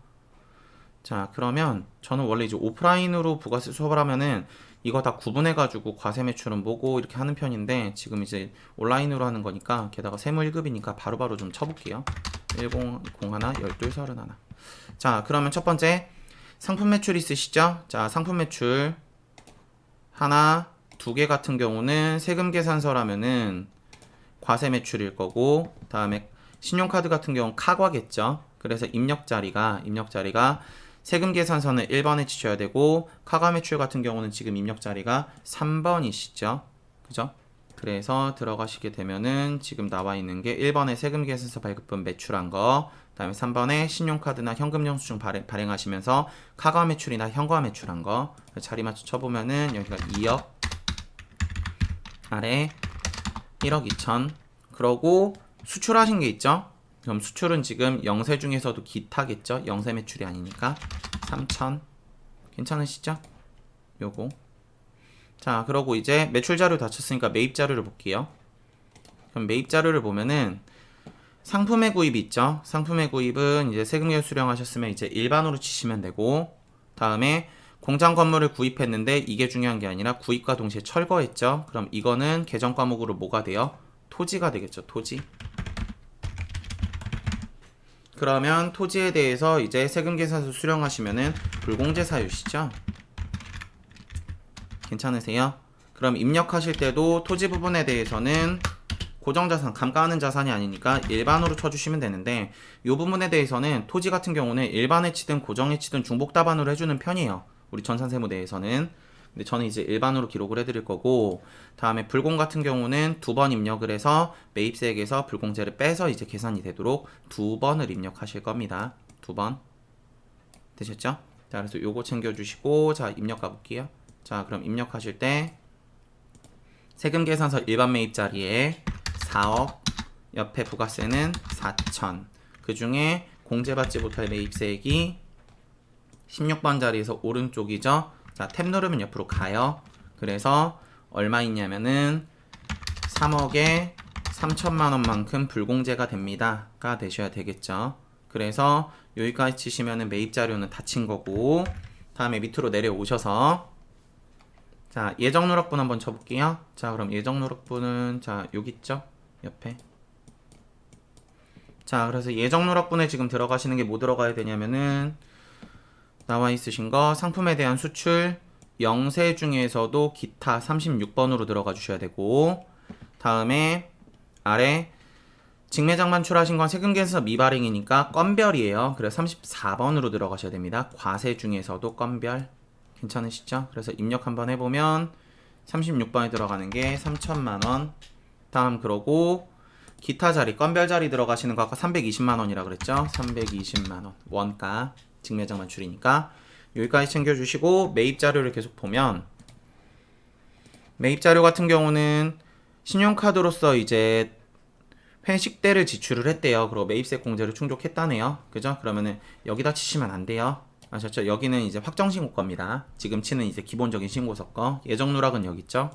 자, 그러면 저는 원래 이제 오프라인으로 부가세 수업을 하면은 이거 다 구분해가지고 과세 매출은 뭐고 이렇게 하는 편인데, 지금 이제 온라인으로 하는 거니까 게다가 세무 1급이니까 바로바로 좀 쳐볼게요. 10, 01, 12, 31. 자, 그러면 첫 번째 상품 매출 있으시죠? 자, 상품 매출 하나, 두 개 같은 경우는 세금 계산서라면은 과세 매출일 거고, 다음에 신용카드 같은 경우는 카과겠죠. 그래서 입력 자리가 세금 계산서는 1번에 치셔야 되고, 카과 매출 같은 경우는 지금 입력 자리가 3번이시죠. 그죠? 그래서 들어가시게 되면은 지금 나와 있는 게 1번에 세금 계산서 발급분 매출한 거, 다음에 3번에 신용카드나 현금 영수증 발행하시면서 카과 매출이나 현금 매출한 거 자리 맞춰 쳐보면은 여기가 2억 아래 1억 2천. 그러고 수출하신 게 있죠? 그럼 수출은 지금 영세 중에서도 기타겠죠? 영세 매출이 아니니까 3천. 괜찮으시죠? 요거. 자, 그러고 이제 매출 자료 다 쳤으니까 매입 자료를 볼게요. 그럼 매입 자료를 보면은 상품의 구입이 있죠? 상품의 구입은 이제 세금계획 수령하셨으면 이제 일반으로 치시면 되고, 다음에 공장 건물을 구입했는데 이게 중요한 게 아니라 구입과 동시에 철거했죠. 그럼 이거는 계정 과목으로 뭐가 돼요? 토지가 되겠죠. 토지. 그러면 토지에 대해서 이제 세금 계산서 수령하시면은 불공제 사유시죠. 괜찮으세요? 그럼 입력하실 때도 토지 부분에 대해서는 고정자산, 감가하는 자산이 아니니까 일반으로 쳐주시면 되는데 이 부분에 대해서는 토지 같은 경우는 일반해치든 고정해치든 중복 답안으로 해주는 편이에요. 우리 전산세무대에서는. 근데 저는 이제 일반으로 기록을 해드릴 거고, 다음에 불공 같은 경우는 2번 입력을 해서 매입세액에서 불공제를 빼서 이제 계산이 되도록 2번을 입력하실 겁니다. 2번. 되셨죠? 자, 그래서 요거 챙겨주시고, 자, 입력 가볼게요. 자, 그럼 입력하실 때 세금 계산서 일반 매입 자리에 4억, 옆에 부가세는 4천. 그 중에 공제받지 못할 매입세액이 16번 자리에서 오른쪽이죠. 자, 탭 누르면 옆으로 가요. 그래서 얼마 있냐면은 3억에 3천만 원만큼 불공제가 됩니다. 가 되셔야 되겠죠. 그래서 여기까지 치시면은 매입 자료는 다 친 거고, 다음에 밑으로 내려오셔서 자, 예정 누락분 한번 쳐볼게요. 자, 그럼 예정 누락분은 자, 여기 있죠? 옆에. 자, 그래서 예정 누락분에 지금 들어가시는 게 뭐 들어가야 되냐면은 나와 있으신 거 상품에 대한 수출 영세 중에서도 기타 36번으로 들어가 주셔야 되고, 다음에 아래 직매장 반출하신 건 세금 계산서 미발행이니까 건별이에요. 그래서 34번으로 들어가셔야 됩니다. 과세 중에서도 건별. 괜찮으시죠? 그래서 입력 한번 해보면 36번에 들어가는 게 3천만 원. 다음 그러고 기타 자리, 건별 자리 들어가시는 거 아까 320만 원이라 그랬죠? 320만 원. 원가. 직매장 반출이니까 여기까지 챙겨주시고, 매입 자료를 계속 보면 매입 자료 같은 경우는 신용카드로서 이제 회식대를 지출을 했대요. 그리고 매입세 공제를 충족했다네요. 그죠? 그러면은 여기다 치시면 안 돼요. 아셨죠? 여기는 이제 확정신고 겁니다. 지금 치는 이제 기본적인 신고서 거. 예정 누락은 여기 있죠?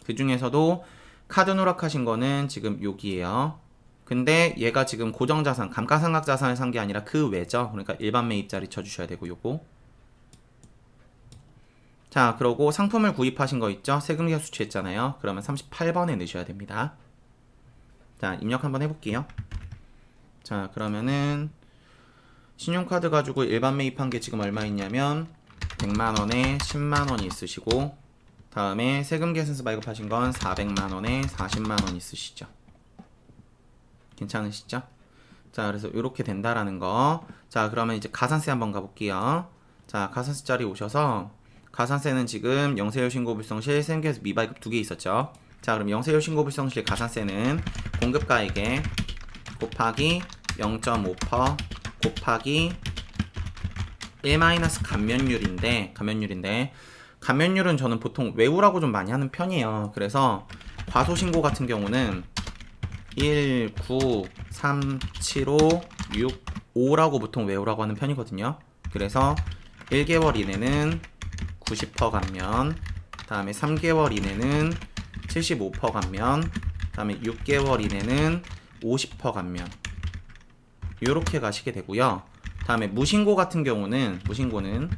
그 중에서도 카드 누락하신 거는 지금 여기에요. 근데 얘가 지금 고정자산, 감가상각자산을 산 게 아니라 그 외죠. 그러니까 일반 매입자리 쳐주셔야 되고, 요거. 자, 그러고 상품을 구입하신 거 있죠? 세금계산 수취했잖아요. 그러면 38번에 넣으셔야 됩니다. 자, 입력 한번 해볼게요. 자, 그러면은 신용카드 가지고 일반 매입한 게 지금 얼마 있냐면 100만원에 10만원이 있으시고, 다음에 세금계산서 발급하신 건 400만원에 40만원 있으시죠. 괜찮으시죠? 자, 그래서 이렇게 된다라는 거. 자, 그러면 이제 가산세 한번 가볼게요. 자, 가산세 자리 오셔서 가산세는 지금 영세율 신고불성실, 세금계산서 미발급 2개 있었죠. 자, 그럼 영세율 신고불성실 가산세는 공급가액에 곱하기 0.5% 곱하기 1- 감면율은 저는 보통 외우라고 좀 많이 하는 편이에요. 그래서 과소신고 같은 경우는 1, 9, 3, 7, 5, 6, 5라고 보통 외우라고 하는 편이거든요. 그래서 1개월 이내는 90% 감면, 다음에 3개월 이내는 75% 감면, 다음에 6개월 이내는 50% 감면. 요렇게 가시게 되고요. 다음에 무신고 같은 경우는, 무신고는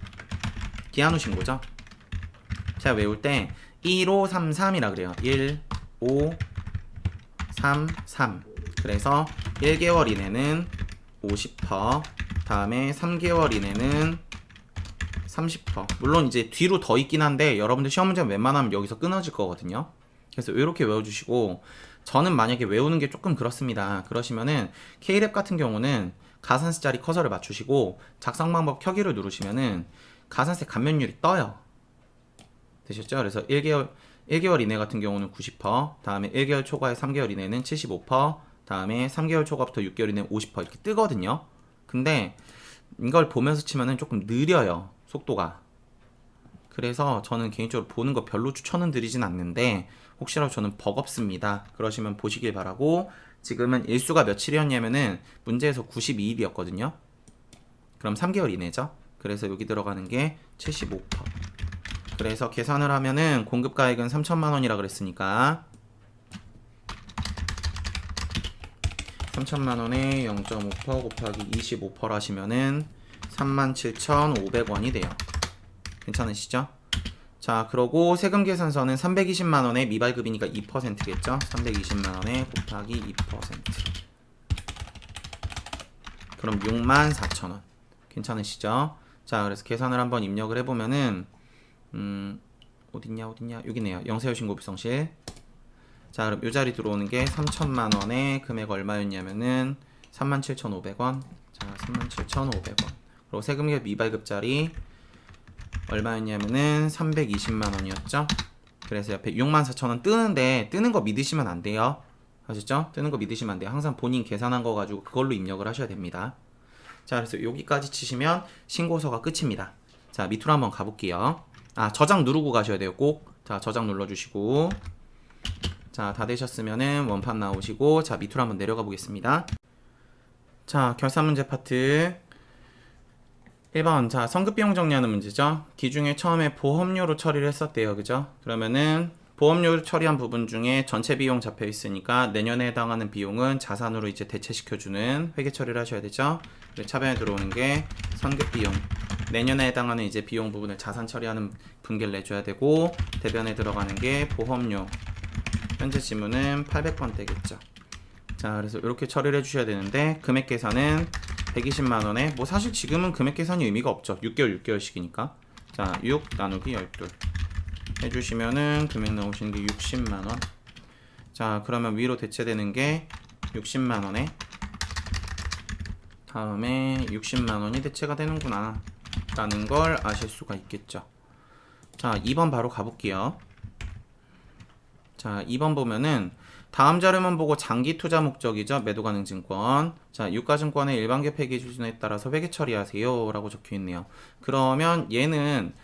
기한후 신고죠. 제가 외울 때 1533이라 그래요. 1, 5, 3, 3. 그래서 1개월 이내는 50%, 다음에 3개월 이내는 30%. 물론 이제 뒤로 더 있긴 한데 여러분들 시험 문제는 웬만하면 여기서 끊어질 거거든요. 그래서 이렇게 외워주시고, 저는 만약에 외우는 게 조금 그렇습니다. 그러시면은 K랩 같은 경우는 가산세 자리 커서를 맞추시고 작성 방법 켜기를 누르시면은 가산세 감면율이 떠요. 되셨죠? 그래서 1개월 이내 같은 경우는 90%, 다음에 1개월 초과에 3개월 이내는 75%, 다음에 3개월 초과부터 6개월 이내 50% 이렇게 뜨거든요. 근데 이걸 보면서 치면은 조금 느려요, 속도가. 그래서 저는 개인적으로 보는 거 별로 추천은 드리진 않는데, 혹시라도 저는 버겁습니다. 그러시면 보시길 바라고. 지금은 일수가 며칠이었냐면은 문제에서 92일이었거든요. 그럼 3개월 이내죠. 그래서 여기 들어가는 게 75%. 그래서 계산을 하면은 공급가액은 3천만 원이라 그랬으니까 3천만 원에 0.5% 곱하기 25% 하시면은 37,500원이 돼요. 괜찮으시죠? 자, 그러고 세금 계산서는 320만원에 미발급이니까 2%겠죠? 320만원에 곱하기 2%. 그럼 64,000원. 괜찮으시죠? 자, 그래서 계산을 한번 입력을 해보면은, 어딨냐? 여기네요. 영세효 신고 불성실. 자, 그럼 요 자리 들어오는 게 3천만원에 금액 얼마였냐면은 37,500원. 자, 37,500원. 그리고 세금계 미발급 자리 얼마였냐면은 320만원이었죠? 그래서 옆에 64,000원 뜨는데, 뜨는 거 믿으시면 안 돼요. 아셨죠? 뜨는 거 믿으시면 안 돼요. 항상 본인 계산한 거 가지고 그걸로 입력을 하셔야 됩니다. 자, 그래서 여기까지 치시면 신고서가 끝입니다. 자, 밑으로 한번 가볼게요. 아, 저장 누르고 가셔야 돼요. 꼭. 자, 저장 눌러주시고. 자, 다 되셨으면은 원판 나오시고, 자, 밑으로 한번 내려가 보겠습니다. 자, 결산 문제 파트 1번. 자, 성급비용 정리하는 문제죠. 기중에 처음에 보험료로 처리를 했었대요. 그죠? 그러면은 보험료 처리한 부분 중에 전체 비용 잡혀 있으니까 내년에 해당하는 비용은 자산으로 이제 대체시켜주는 회계 처리를 하셔야 되죠. 차변에 들어오는 게 선급 비용. 내년에 해당하는 이제 비용 부분을 자산 처리하는 분계를 내줘야 되고, 대변에 들어가는 게 보험료. 현재 지문은 800번 되겠죠. 자, 그래서 이렇게 처리를 해주셔야 되는데, 금액 계산은 120만원에, 뭐 사실 지금은 금액 계산이 의미가 없죠. 6개월씩이니까. 자, 6 나누기 12. 해주시면은 금액 나오시는 게 60만원. 자, 그러면 위로 대체되는 게 60만원에 다음에 60만원이 대체가 되는구나 라는 걸 아실 수가 있겠죠. 자, 2번 바로 가볼게요. 자, 2번 보면은 다음 자료만 보고 장기 투자 목적이죠. 매도 가능 증권. 자, 유가증권의 일반계 폐기 기준에 따라서 회계 처리하세요 라고 적혀 있네요. 그러면 얘는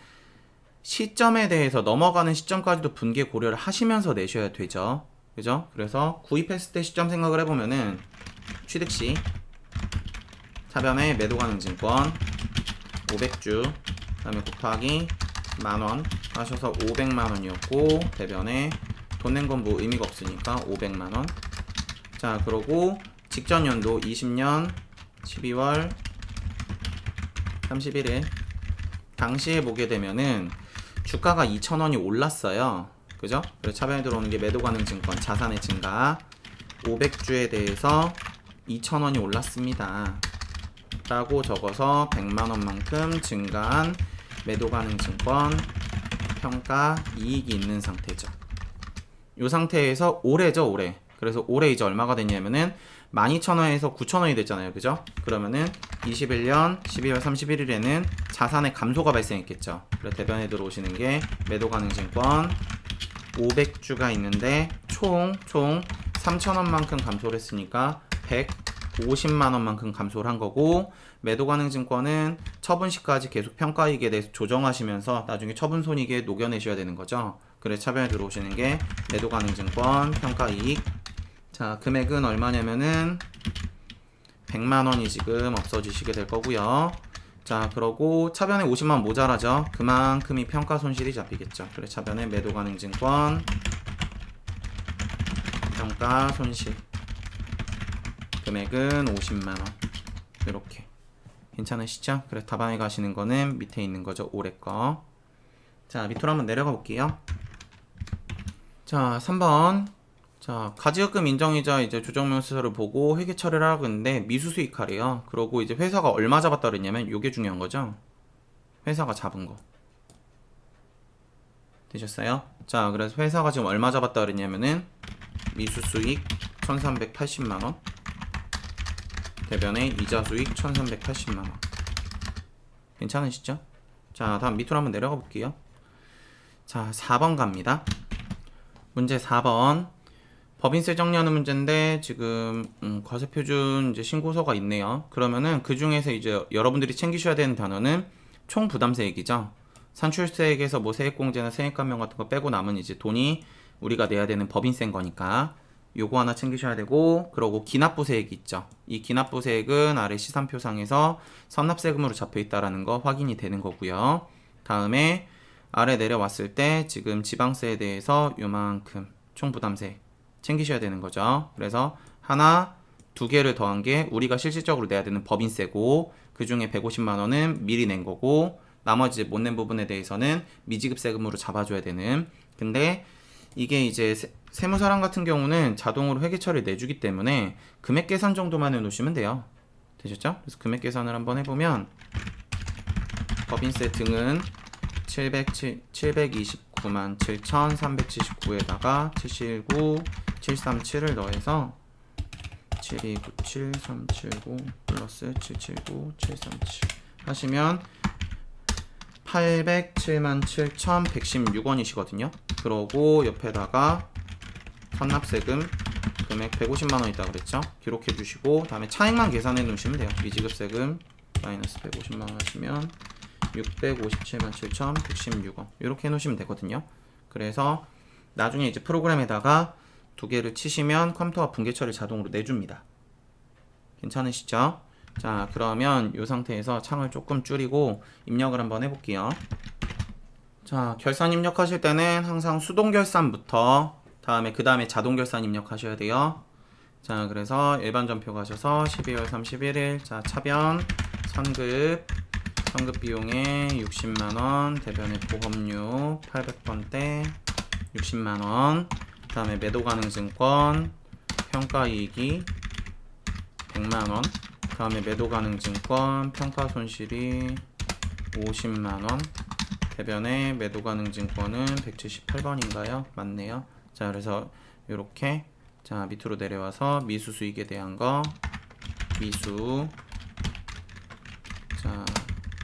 시점에 대해서 넘어가는 시점까지도 분계 고려를 하시면서 내셔야 되죠. 그죠? 그래서 구입했을 때 시점 생각을 해보면은 취득시 차변에 매도 가능 증권 500주 그 다음에 곱하기 만원 하셔서 500만원이었고, 대변에 돈 낸 건 뭐 의미가 없으니까 500만원. 자, 그러고 직전 연도 20년 12월 31일 당시에 보게 되면은 주가가 2,000원이 올랐어요. 그죠? 그래서 차변에 들어오는 게 매도 가능 증권 자산의 증가 500주에 대해서 2,000원이 올랐습니다 라고 적어서 100만원만큼 증가한 매도 가능 증권 평가 이익이 있는 상태죠. 이 상태에서 올해죠, 올해. 그래서 올해 이제 얼마가 됐냐면은 12,000원에서 9,000원이 됐잖아요. 그죠? 그러면은 21년 12월 31일에는 자산의 감소가 발생했겠죠. 그래서 대변에 들어오시는 게 매도 가능 증권 500주가 있는데 총 3,000원만큼 감소를 했으니까 150만원만큼 감소를 한 거고, 매도 가능 증권은 처분 시까지 계속 평가이익에 대해서 조정하시면서 나중에 처분 손익에 녹여내셔야 되는 거죠. 그래서 차변에 들어오시는 게 매도 가능 증권 평가이익. 자, 금액은 얼마냐면은 100만원이 지금 없어지시게 될 거고요. 자, 그러고 차변에 50만원 모자라죠. 그만큼이 평가 손실이 잡히겠죠. 그래서 차변에 매도 가능 증권 평가 손실 금액은 50만원. 이렇게 괜찮으시죠? 그래서 답안에 가시는 거는 밑에 있는 거죠. 올해 거. 자, 밑으로 한번 내려가 볼게요. 자, 3번. 자, 가지적금 인정이자 이제 조정명세서를 보고 회계 처리를 하고 있는데 미수수익하래요. 그러고 이제 회사가 얼마 잡았다 그랬냐면 요게 중요한 거죠. 회사가 잡은 거. 되셨어요? 자, 그래서 회사가 지금 얼마 잡았다 그랬냐면은 미수수익 1,380만원. 대변에 이자 수익 1,380만원. 괜찮으시죠? 자, 다음 밑으로 한번 내려가 볼게요. 자, 4번 갑니다. 문제 4번. 법인세 정리하는 문제인데 지금 과세표준 이제 신고서가 있네요. 그러면은 그 중에서 이제 여러분들이 챙기셔야 되는 단어는 총 부담세액이죠. 산출세액에서 뭐 세액공제나 세액감면 같은 거 빼고 남은 이제 돈이 우리가 내야 되는 법인세인 거니까 요거 하나 챙기셔야 되고, 그러고 기납부세액이 있죠. 이 기납부세액은 아래 시산표상에서 선납세금으로 잡혀 있다라는 거 확인이 되는 거고요. 다음에 아래 내려왔을 때 지금 지방세에 대해서 요만큼 총부담세 챙기셔야 되는 거죠. 그래서 하나, 두 개를 더한 게 우리가 실질적으로 내야 되는 법인세고, 그 중에 150만원은 미리 낸 거고, 나머지 못 낸 부분에 대해서는 미지급 세금으로 잡아줘야 되는. 근데 이게 이제 세무사랑 같은 경우는 자동으로 회계처리 내주기 때문에 금액 계산 정도만 해놓으시면 돼요. 되셨죠? 그래서 금액 계산을 한번 해보면 법인세 등은 729만 7,379에다가 719, 737을 더해서 7297, 379 플러스 779, 737 하시면 807만 7,116원이시거든요. 그러고 옆에다가 선납세금 금액 150만원 있다고 그랬죠. 기록해 주시고 다음에 차액만 계산해 놓으시면 돼요. 미지급세금 마이너스 150만원 하시면 657만 7,116원 이렇게 해 놓으시면 되거든요. 그래서 나중에 이제 프로그램에다가 두 개를 치시면 컴퓨터가 분계 처리 자동으로 내줍니다. 괜찮으시죠? 자, 그러면 이 상태에서 창을 조금 줄이고 입력을 한번 해볼게요. 자, 결산 입력하실 때는 항상 수동 결산부터 다음에 그 다음에 자동 결산 입력하셔야 돼요. 자, 그래서 일반 전표 가셔서 12월 31일 자, 차변 선급 비용에 60만원, 대변의 보험료 800번대 60만원, 그 다음에 매도 가능 증권 평가이익이 100만원, 그 다음에 매도 가능 증권 평가 손실이 50만원, 대변의 매도 가능 증권은 178번인가요? 맞네요. 자, 그래서 이렇게 자 밑으로 내려와서 미수 수익에 대한 거 미수, 자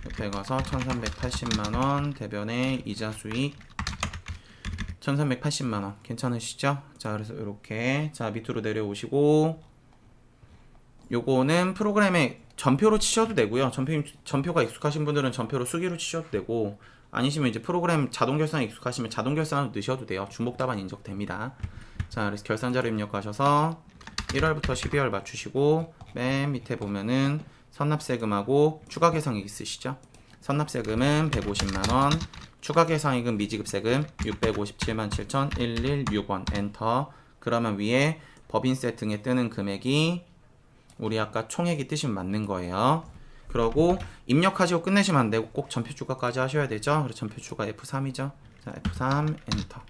옆에 가서 1380만원, 대변의 이자 수익 1380만원 괜찮으시죠? 자, 그래서 이렇게 자 밑으로 내려오시고 요거는 프로그램에 전표로 치셔도 되고요. 전표가 익숙하신 분들은 전표로 수기로 치셔도 되고, 아니시면 이제 프로그램 자동 결산에 익숙하시면 자동 결산으로 넣으셔도 돼요. 중복 답안 인정됩니다. 자, 그래서 결산자료 입력하셔서 1월부터 12월 맞추시고 맨 밑에 보면은 선납세금하고 추가 계상액 있으시죠? 선납세금은 150만원, 추가 계상액은 미지급세금 657만 7,116원 엔터. 그러면 위에 법인세 등에 뜨는 금액이 우리 아까 총액이 뜨시면 맞는 거예요. 그러고 입력하시고 끝내시면 안 되고 꼭 전표 추가까지 하셔야 되죠. 그래서 전표 추가 F3이죠. 자, F3 엔터.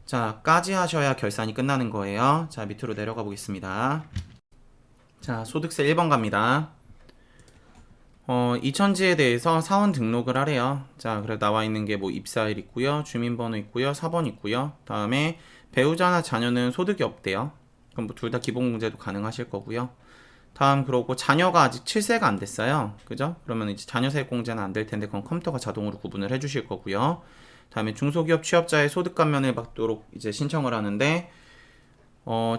자, 까지 하셔야 결산이 끝나는 거예요. 자, 밑으로 내려가 보겠습니다. 자, 소득세 1번 갑니다. 2000지에 대해서 사원 등록을 하래요. 자, 그래 나와 있는 게 뭐 입사일 있고요, 주민번호 있고요, 사번 있고요. 다음에 배우자나 자녀는 소득이 없대요. 그럼 뭐 둘 다 기본공제도 가능하실 거고요. 다음, 그러고 자녀가 아직 7세가 안 됐어요. 그죠? 그러면 이제 자녀 세액공제는 안 될 텐데 그건 컴퓨터가 자동으로 구분을 해 주실 거고요. 다음에 중소기업 취업자의 소득 감면을 받도록 이제 신청을 하는데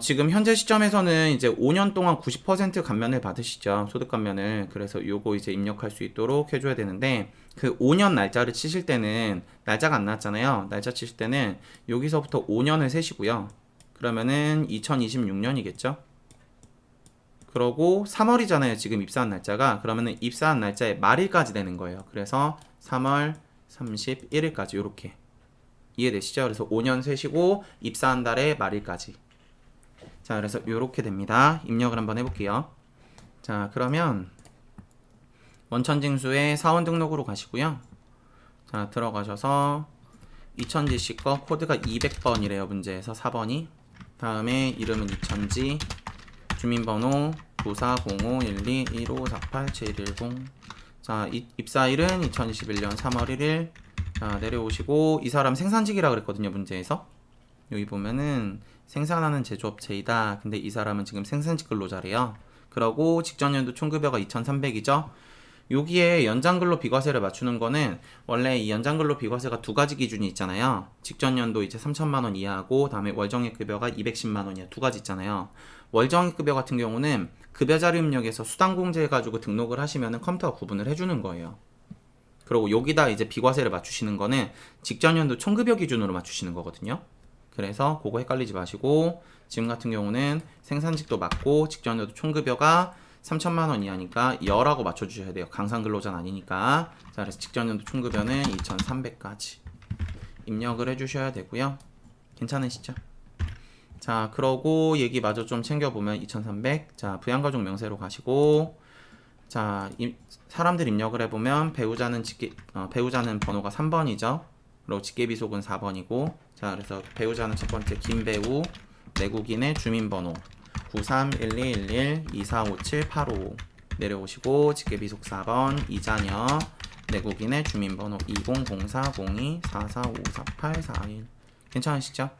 지금 현재 시점에서는 이제 5년 동안 90% 감면을 받으시죠. 소득 감면을. 그래서 요거 이제 입력할 수 있도록 해줘야 되는데, 그 5년 날짜를 치실 때는 날짜가 안 나왔잖아요. 날짜 치실 때는 여기서부터 5년을 세시고요. 그러면은 2026년이겠죠. 그러고 3월이잖아요. 지금 입사한 날짜가. 그러면은 입사한 날짜의 말일까지 되는 거예요. 그래서 3월 31일까지 요렇게. 이해되시죠? 그래서 5년 세시고 입사한 달의 말일까지. 자, 그래서 요렇게 됩니다. 입력을 한번 해볼게요. 자, 그러면 원천징수의 사원 등록으로 가시고요. 자, 들어가셔서 2000지씨 거 코드가 200번이래요. 문제에서 4번이. 다음에 이름은 2000지, 주민번호 94051215487110. 자, 입사일은 2021년 3월 1일. 자, 내려오시고 이 사람 생산직이라 그랬거든요. 문제에서. 여기 보면은 생산하는 제조업체이다. 근데 이 사람은 지금 생산직 근로자래요. 그러고 직전연도 총급여가 2,300이죠. 여기에 연장근로 비과세를 맞추는 거는 원래 이 연장근로 비과세가 두 가지 기준이 있잖아요. 직전연도 이제 3,000만원 이하고 다음에 월정액급여가 210만원 이하 두 가지 있잖아요. 월정액급여 같은 경우는 급여자료 입력에서 수당공제 해가지고 등록을 하시면은 컴퓨터가 구분을 해주는 거예요. 그리고 여기다 이제 비과세를 맞추시는 거는 직전연도 총급여 기준으로 맞추시는 거거든요. 그래서 그거 헷갈리지 마시고, 지금 같은 경우는 생산직도 맞고 직전에도 총급여가 3,000만원 이하니까 여라고 맞춰주셔야 돼요. 강상근로자는 아니니까. 자, 그래서 직전연도 총급여는 2,300까지 입력을 해주셔야 되고요. 괜찮으시죠? 자, 그러고 얘기 마저 좀 챙겨보면 2,300. 자, 부양가족 명세로 가시고, 자, 사람들 입력을 해보면 배우자는 번호가 3번이죠. 그리고 직계비속은 4번이고, 자, 그래서 배우자는 첫 번째 김배우, 내국인의 주민번호 931211245785 내려오시고, 직계비속 4번 이자녀, 내국인의 주민번호 20040244548441 괜찮으시죠?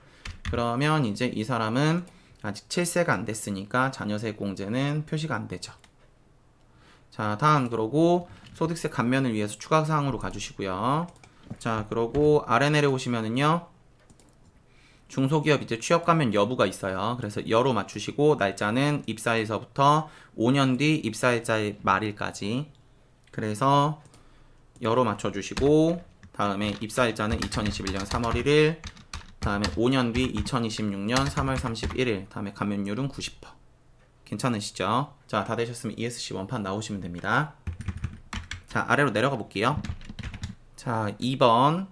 그러면 이제 이 사람은 아직 7세가 안 됐으니까 자녀세 공제는 표시가 안 되죠. 자, 다음 그러고 소득세 감면을 위해서 추가 사항으로 가주시고요. 자, 그러고 아래 내려오시면은요. 중소기업 이제 취업 감면 여부가 있어요. 그래서 여로 맞추시고 날짜는 입사일서부터 5년 뒤 입사일자의 말일까지. 그래서 여로 맞춰주시고 다음에 입사일자는 2021년 3월 1일 다음에 5년 뒤 2026년 3월 31일 다음에 감면율은 90%. 괜찮으시죠? 자, 다 되셨으면 ESC 원판 나오시면 됩니다. 자, 아래로 내려가 볼게요. 자, 2번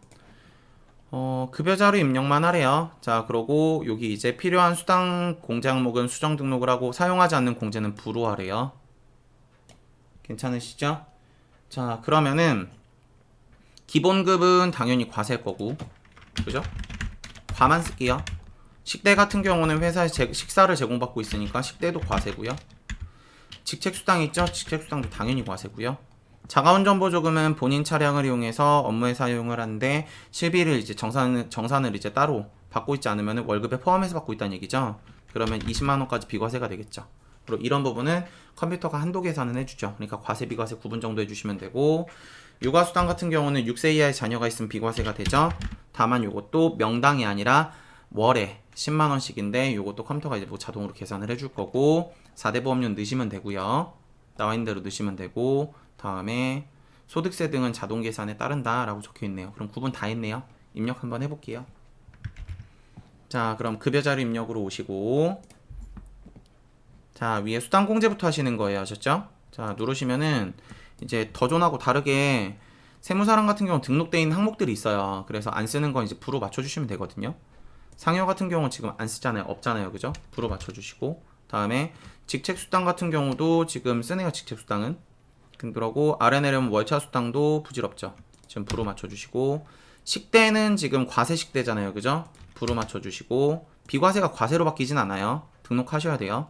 급여자료 입력만 하래요. 자, 그러고 여기 이제 필요한 수당 공제 항목은 수정 등록을 하고 사용하지 않는 공제는 불우하래요. 괜찮으시죠? 자, 그러면은 기본급은 당연히 과세일 거고, 그죠? 과만 쓸게요. 식대 같은 경우는 회사에서 식사를 제공받고 있으니까 식대도 과세고요. 직책수당 있죠? 직책수당도 당연히 과세고요. 자가운전보조금은 본인 차량을 이용해서 업무에 사용을 하는데 실비를 이제 정산을 이제 따로 받고 있지 않으면 월급에 포함해서 받고 있다는 얘기죠. 그러면 20만 원까지 비과세가 되겠죠. 그리고 이런 부분은 컴퓨터가 한도 계산은 해주죠. 그러니까 과세 비과세 구분 정도 해주시면 되고, 육아수당 같은 경우는 6세 이하의 자녀가 있으면 비과세가 되죠. 다만 이것도 명당이 아니라 월에 10만 원씩인데 이것도 컴퓨터가 이제 뭐 자동으로 계산을 해줄 거고, 4대 보험료 넣으시면 되고요. 나와 있는 대로 넣으시면 되고, 다음에 소득세 등은 자동 계산에 따른다 라고 적혀 있네요. 그럼 구분 다 했네요. 입력 한번 해볼게요. 자, 그럼 급여자료 입력으로 오시고, 자, 위에 수당공제부터 하시는 거예요. 아셨죠? 자, 누르시면은 이제 더존하고 다르게 세무사랑 같은 경우는 등록되어 있는 항목들이 있어요. 그래서 안 쓰는 건 이제 부로 맞춰주시면 되거든요. 상여 같은 경우는 지금 안 쓰잖아요. 없잖아요. 그죠? 부로 맞춰주시고, 다음에 직책수당 같은 경우도 지금 쓰네요. 직책수당은. 그러고 아래 내려면 월차 수당도 부질없죠. 지금 부로 맞춰주시고, 식대는 지금 과세 식대잖아요. 그죠? 부로 맞춰주시고, 비과세가 과세로 바뀌진 않아요. 등록하셔야 돼요.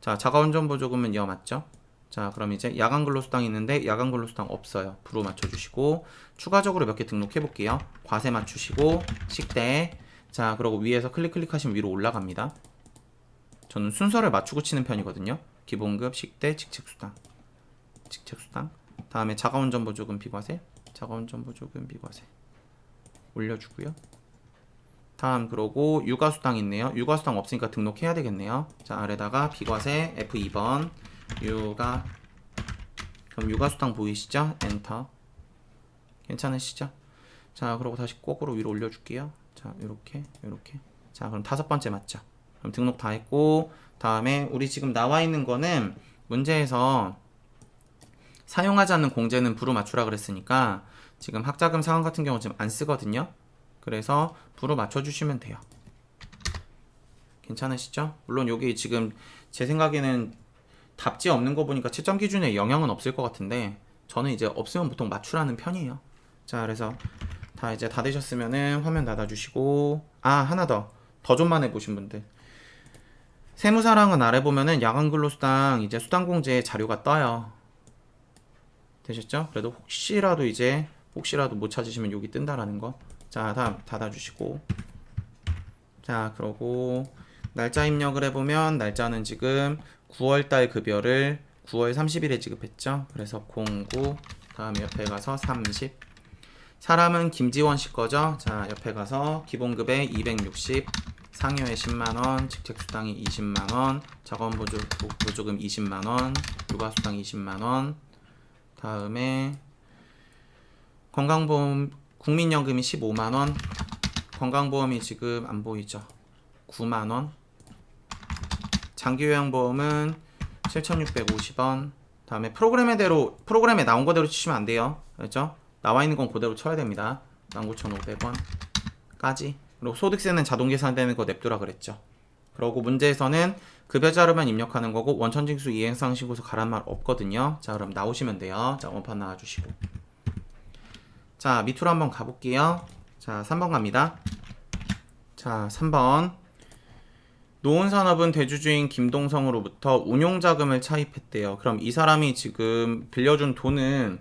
자, 자가운전보조금은 여 맞죠? 자, 그럼 이제 야간근로수당이 있는데 야간근로수당 없어요. 부로 맞춰주시고, 추가적으로 몇 개 등록해 볼게요. 과세 맞추시고, 식대. 자, 그리고 위에서 클릭하시면 위로 올라갑니다. 저는 순서를 맞추고 치는 편이거든요. 기본급, 식대, 직책수당. 다음에 자가운전보조금 비과세, 자가운전보조금 비과세 올려주고요. 다음 그러고 육아수당 있네요. 육아수당 없으니까 등록해야 되겠네요. 자, 아래다가 비과세 F2번 육아. 그럼 육아수당 보이시죠? 엔터. 괜찮으시죠? 자, 그러고 다시 거꾸로 위로 올려줄게요. 자, 요렇게. 자, 그럼 5번째 맞죠? 그럼 등록 다 했고, 다음에 우리 지금 나와 있는 거는 문제에서 사용하지 않는 공제는 부로 맞추라 그랬으니까 지금 학자금 상환 같은 경우 지금 안 쓰거든요. 그래서 부로 맞춰주시면 돼요. 괜찮으시죠? 물론 여기 지금 제 생각에는 답지 없는 거 보니까 채점 기준에 영향은 없을 것 같은데, 저는 이제 없으면 보통 맞추라는 편이에요. 자, 그래서 이제 다 되셨으면은 화면 닫아주시고, 하나 더 좀 해보신 분들, 세무사랑은 아래 보면은 야간근로수당 이제 수당공제 자료가 떠요. 되셨죠? 그래도 혹시라도 못 찾으시면 여기 뜬다라는 거. 자, 다음 닫아주시고, 자, 그러고 날짜 입력을 해보면 날짜는 지금 9월달 급여를 9월 30일에 지급했죠. 그래서 09, 다음 옆에 가서 30. 사람은 김지원 씨 거죠. 자, 옆에 가서 기본급에 260, 상여에 10만원, 직책수당이 20만원, 자가원보조금 20만원, 육아수당 20만원, 다음에 건강보험 국민연금이 15만원, 건강보험이 지금 안 보이죠? 9만원, 장기요양보험은 7,650원. 다음에 프로그램에 나온 거대로 치시면 안 돼요. 알죠? 나와 있는 건 그대로 쳐야 됩니다. 19,500원까지. 그리고 소득세는 자동 계산되는 거 냅두라 그랬죠. 그러고 문제에서는 급여자료만 입력하는 거고 원천징수 이행상신고서 가란 말 없거든요. 자, 그럼 나오시면 돼요. 자, 원판 나와주시고. 자, 밑으로 한번 가볼게요. 자, 3번 갑니다. 자, 3번. 노은산업은 대주주인 김동성으로부터 운용자금을 차입했대요. 그럼 이 사람이 지금 빌려준 돈은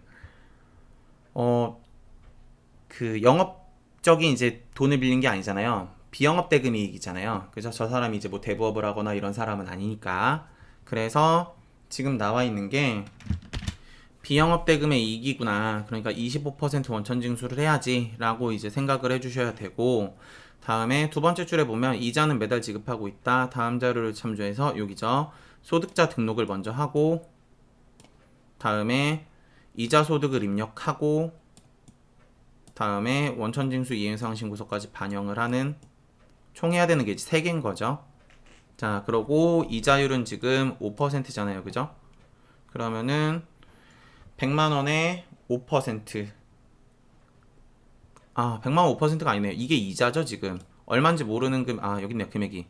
그 영업적인 이제 돈을 빌린 게 아니잖아요. 비영업 대금 이익이잖아요. 그래서 저 사람이 이제 뭐 대부업을 하거나 이런 사람은 아니니까. 그래서 지금 나와 있는 게 비영업 대금의 이익이구나. 그러니까 25% 원천 징수를 해야지 라고 이제 생각을 해주셔야 되고, 다음에 두 번째 줄에 보면 이자는 매달 지급하고 있다. 다음 자료를 참조해서 여기죠. 소득자 등록을 먼저 하고, 다음에 이자 소득을 입력하고, 다음에 원천징수 이행상신고서까지 반영을 하는, 총 해야 되는 게 3개인 거죠. 자, 그러고 이자율은 지금 5%잖아요. 그죠? 그러면은 100만원에 5%. 100만원 5%가 아니네요. 이게 이자죠, 지금. 얼마인지 모르는 여기 있네요, 금액이.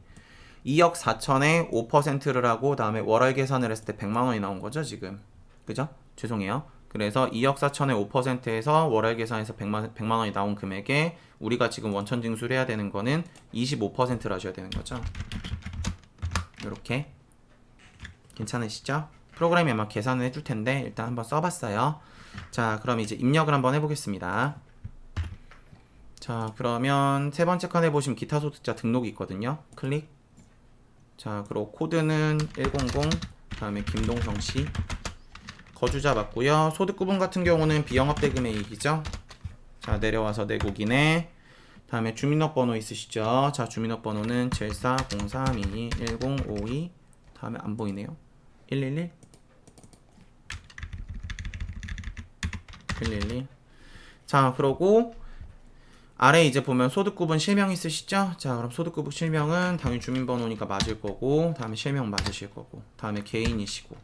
2억 4천에 5%를 하고, 다음에 월월 계산을 했을 때 100만원이 나온 거죠, 지금. 그죠? 죄송해요. 그래서 2억 4천에 5%에서 월월 계산해서 100만원이 나온 금액에 우리가 지금 원천 징수를 해야 되는 거는 25%를 하셔야 되는 거죠. 이렇게. 괜찮으시죠? 프로그램이 아마 계산을 해줄 텐데 일단 한번 써봤어요. 자, 그럼 이제 입력을 한번 해보겠습니다. 자, 그러면 세 번째 칸에 보시면 기타 소득자 등록이 있거든요. 클릭. 자, 그리고 코드는 100, 다음에 김동성 씨. 거주자 맞고요. 소득 구분 같은 경우는 비영업 대금의 이익이죠. 자, 내려와서 내국인에 다음에 주민등록번호 있으시죠? 자, 주민등록번호는 7403221052. 다음에 안 보이네요. 111 111. 자, 그러고 아래 이제 보면 소득구분 실명 있으시죠? 자, 그럼 소득구분 실명은 당연히 주민번호니까 맞을 거고, 다음에 실명 맞으실 거고, 다음에 개인이시고,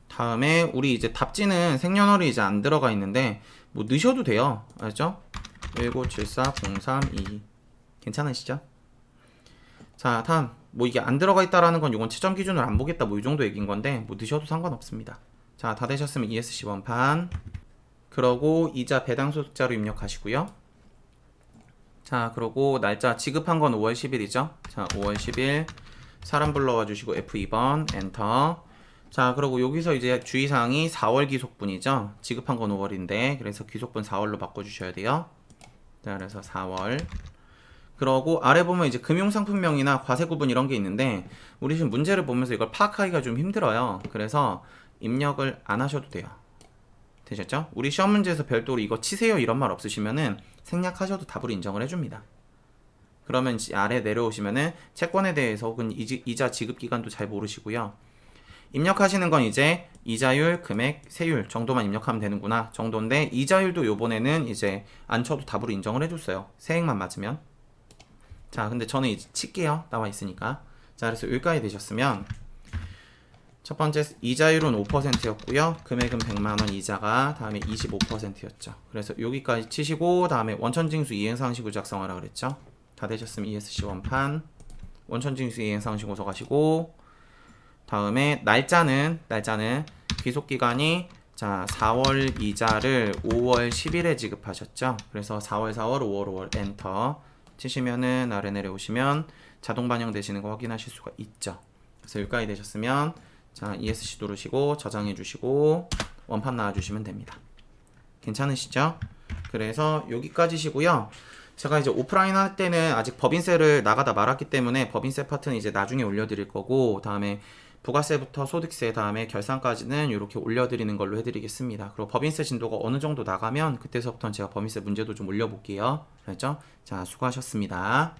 다음에 우리 이제 답지는 생년월일 이제 안 들어가 있는데 뭐 넣으셔도 돼요. 알죠? 1974032. 괜찮으시죠? 자, 다음 뭐 이게 안 들어가 있다라는 건 이건 채점 기준을 안 보겠다 뭐 이 정도 얘기인 건데 뭐 넣으셔도 상관없습니다. 자, 다 되셨으면 ESC 원판. 그러고 이자 배당 소득자로 입력하시고요. 자, 그러고 날짜 지급한 건 5월 10일이죠. 자, 5월 10일 사람 불러와 주시고 F2번 엔터. 자, 그리고 여기서 이제 주의사항이 4월 기속분이죠. 지급한 건 5월인데 그래서 기속분 4월로 바꿔주셔야 돼요. 자, 그래서 4월. 그러고 아래 보면 이제 금융상품명이나 과세구분 이런 게 있는데 우리 지금 문제를 보면서 이걸 파악하기가 좀 힘들어요. 그래서 입력을 안 하셔도 돼요. 되셨죠? 우리 시험 문제에서 별도로 이거 치세요 이런 말 없으시면은 생략하셔도 답으로 인정을 해줍니다. 그러면 아래 내려오시면은 채권에 대해서 혹은 이자 지급 기간도 잘 모르시고요. 입력하시는 건 이제 이자율, 금액, 세율 정도만 입력하면 되는구나 정도인데 이자율도 요번에는 이제 안 쳐도 답으로 인정을 해줬어요. 세액만 맞으면. 자, 근데 저는 이제 칠게요. 나와 있으니까. 자, 그래서 여기까지 되셨으면 첫 번째 이자율은 5%였고요. 금액은 100만원 이자가 다음에 25%였죠. 그래서 여기까지 치시고 다음에 원천징수 이행상시고 작성하라 그랬죠. 다 되셨으면 ESC 원판 원천징수 이행상시고서 가시고 다음에 날짜는 귀속기간이 자 4월 이자를 5월 10일에 지급하셨죠. 그래서 4월 5월 엔터 치시면은 아래 내려오시면 자동 반영되시는 거 확인하실 수가 있죠. 그래서 여기까지 되셨으면 자 ESC 누르시고 저장해 주시고 원판 나와 주시면 됩니다. 괜찮으시죠? 그래서 여기까지시고요. 제가 이제 오프라인 할 때는 아직 법인세를 나가다 말았기 때문에 법인세 파트는 이제 나중에 올려드릴 거고 다음에 부가세부터 소득세 다음에 결산까지는 이렇게 올려드리는 걸로 해드리겠습니다. 그리고 법인세 진도가 어느 정도 나가면 그때서부터는 제가 법인세 문제도 좀 올려볼게요. 알죠? 자, 수고하셨습니다.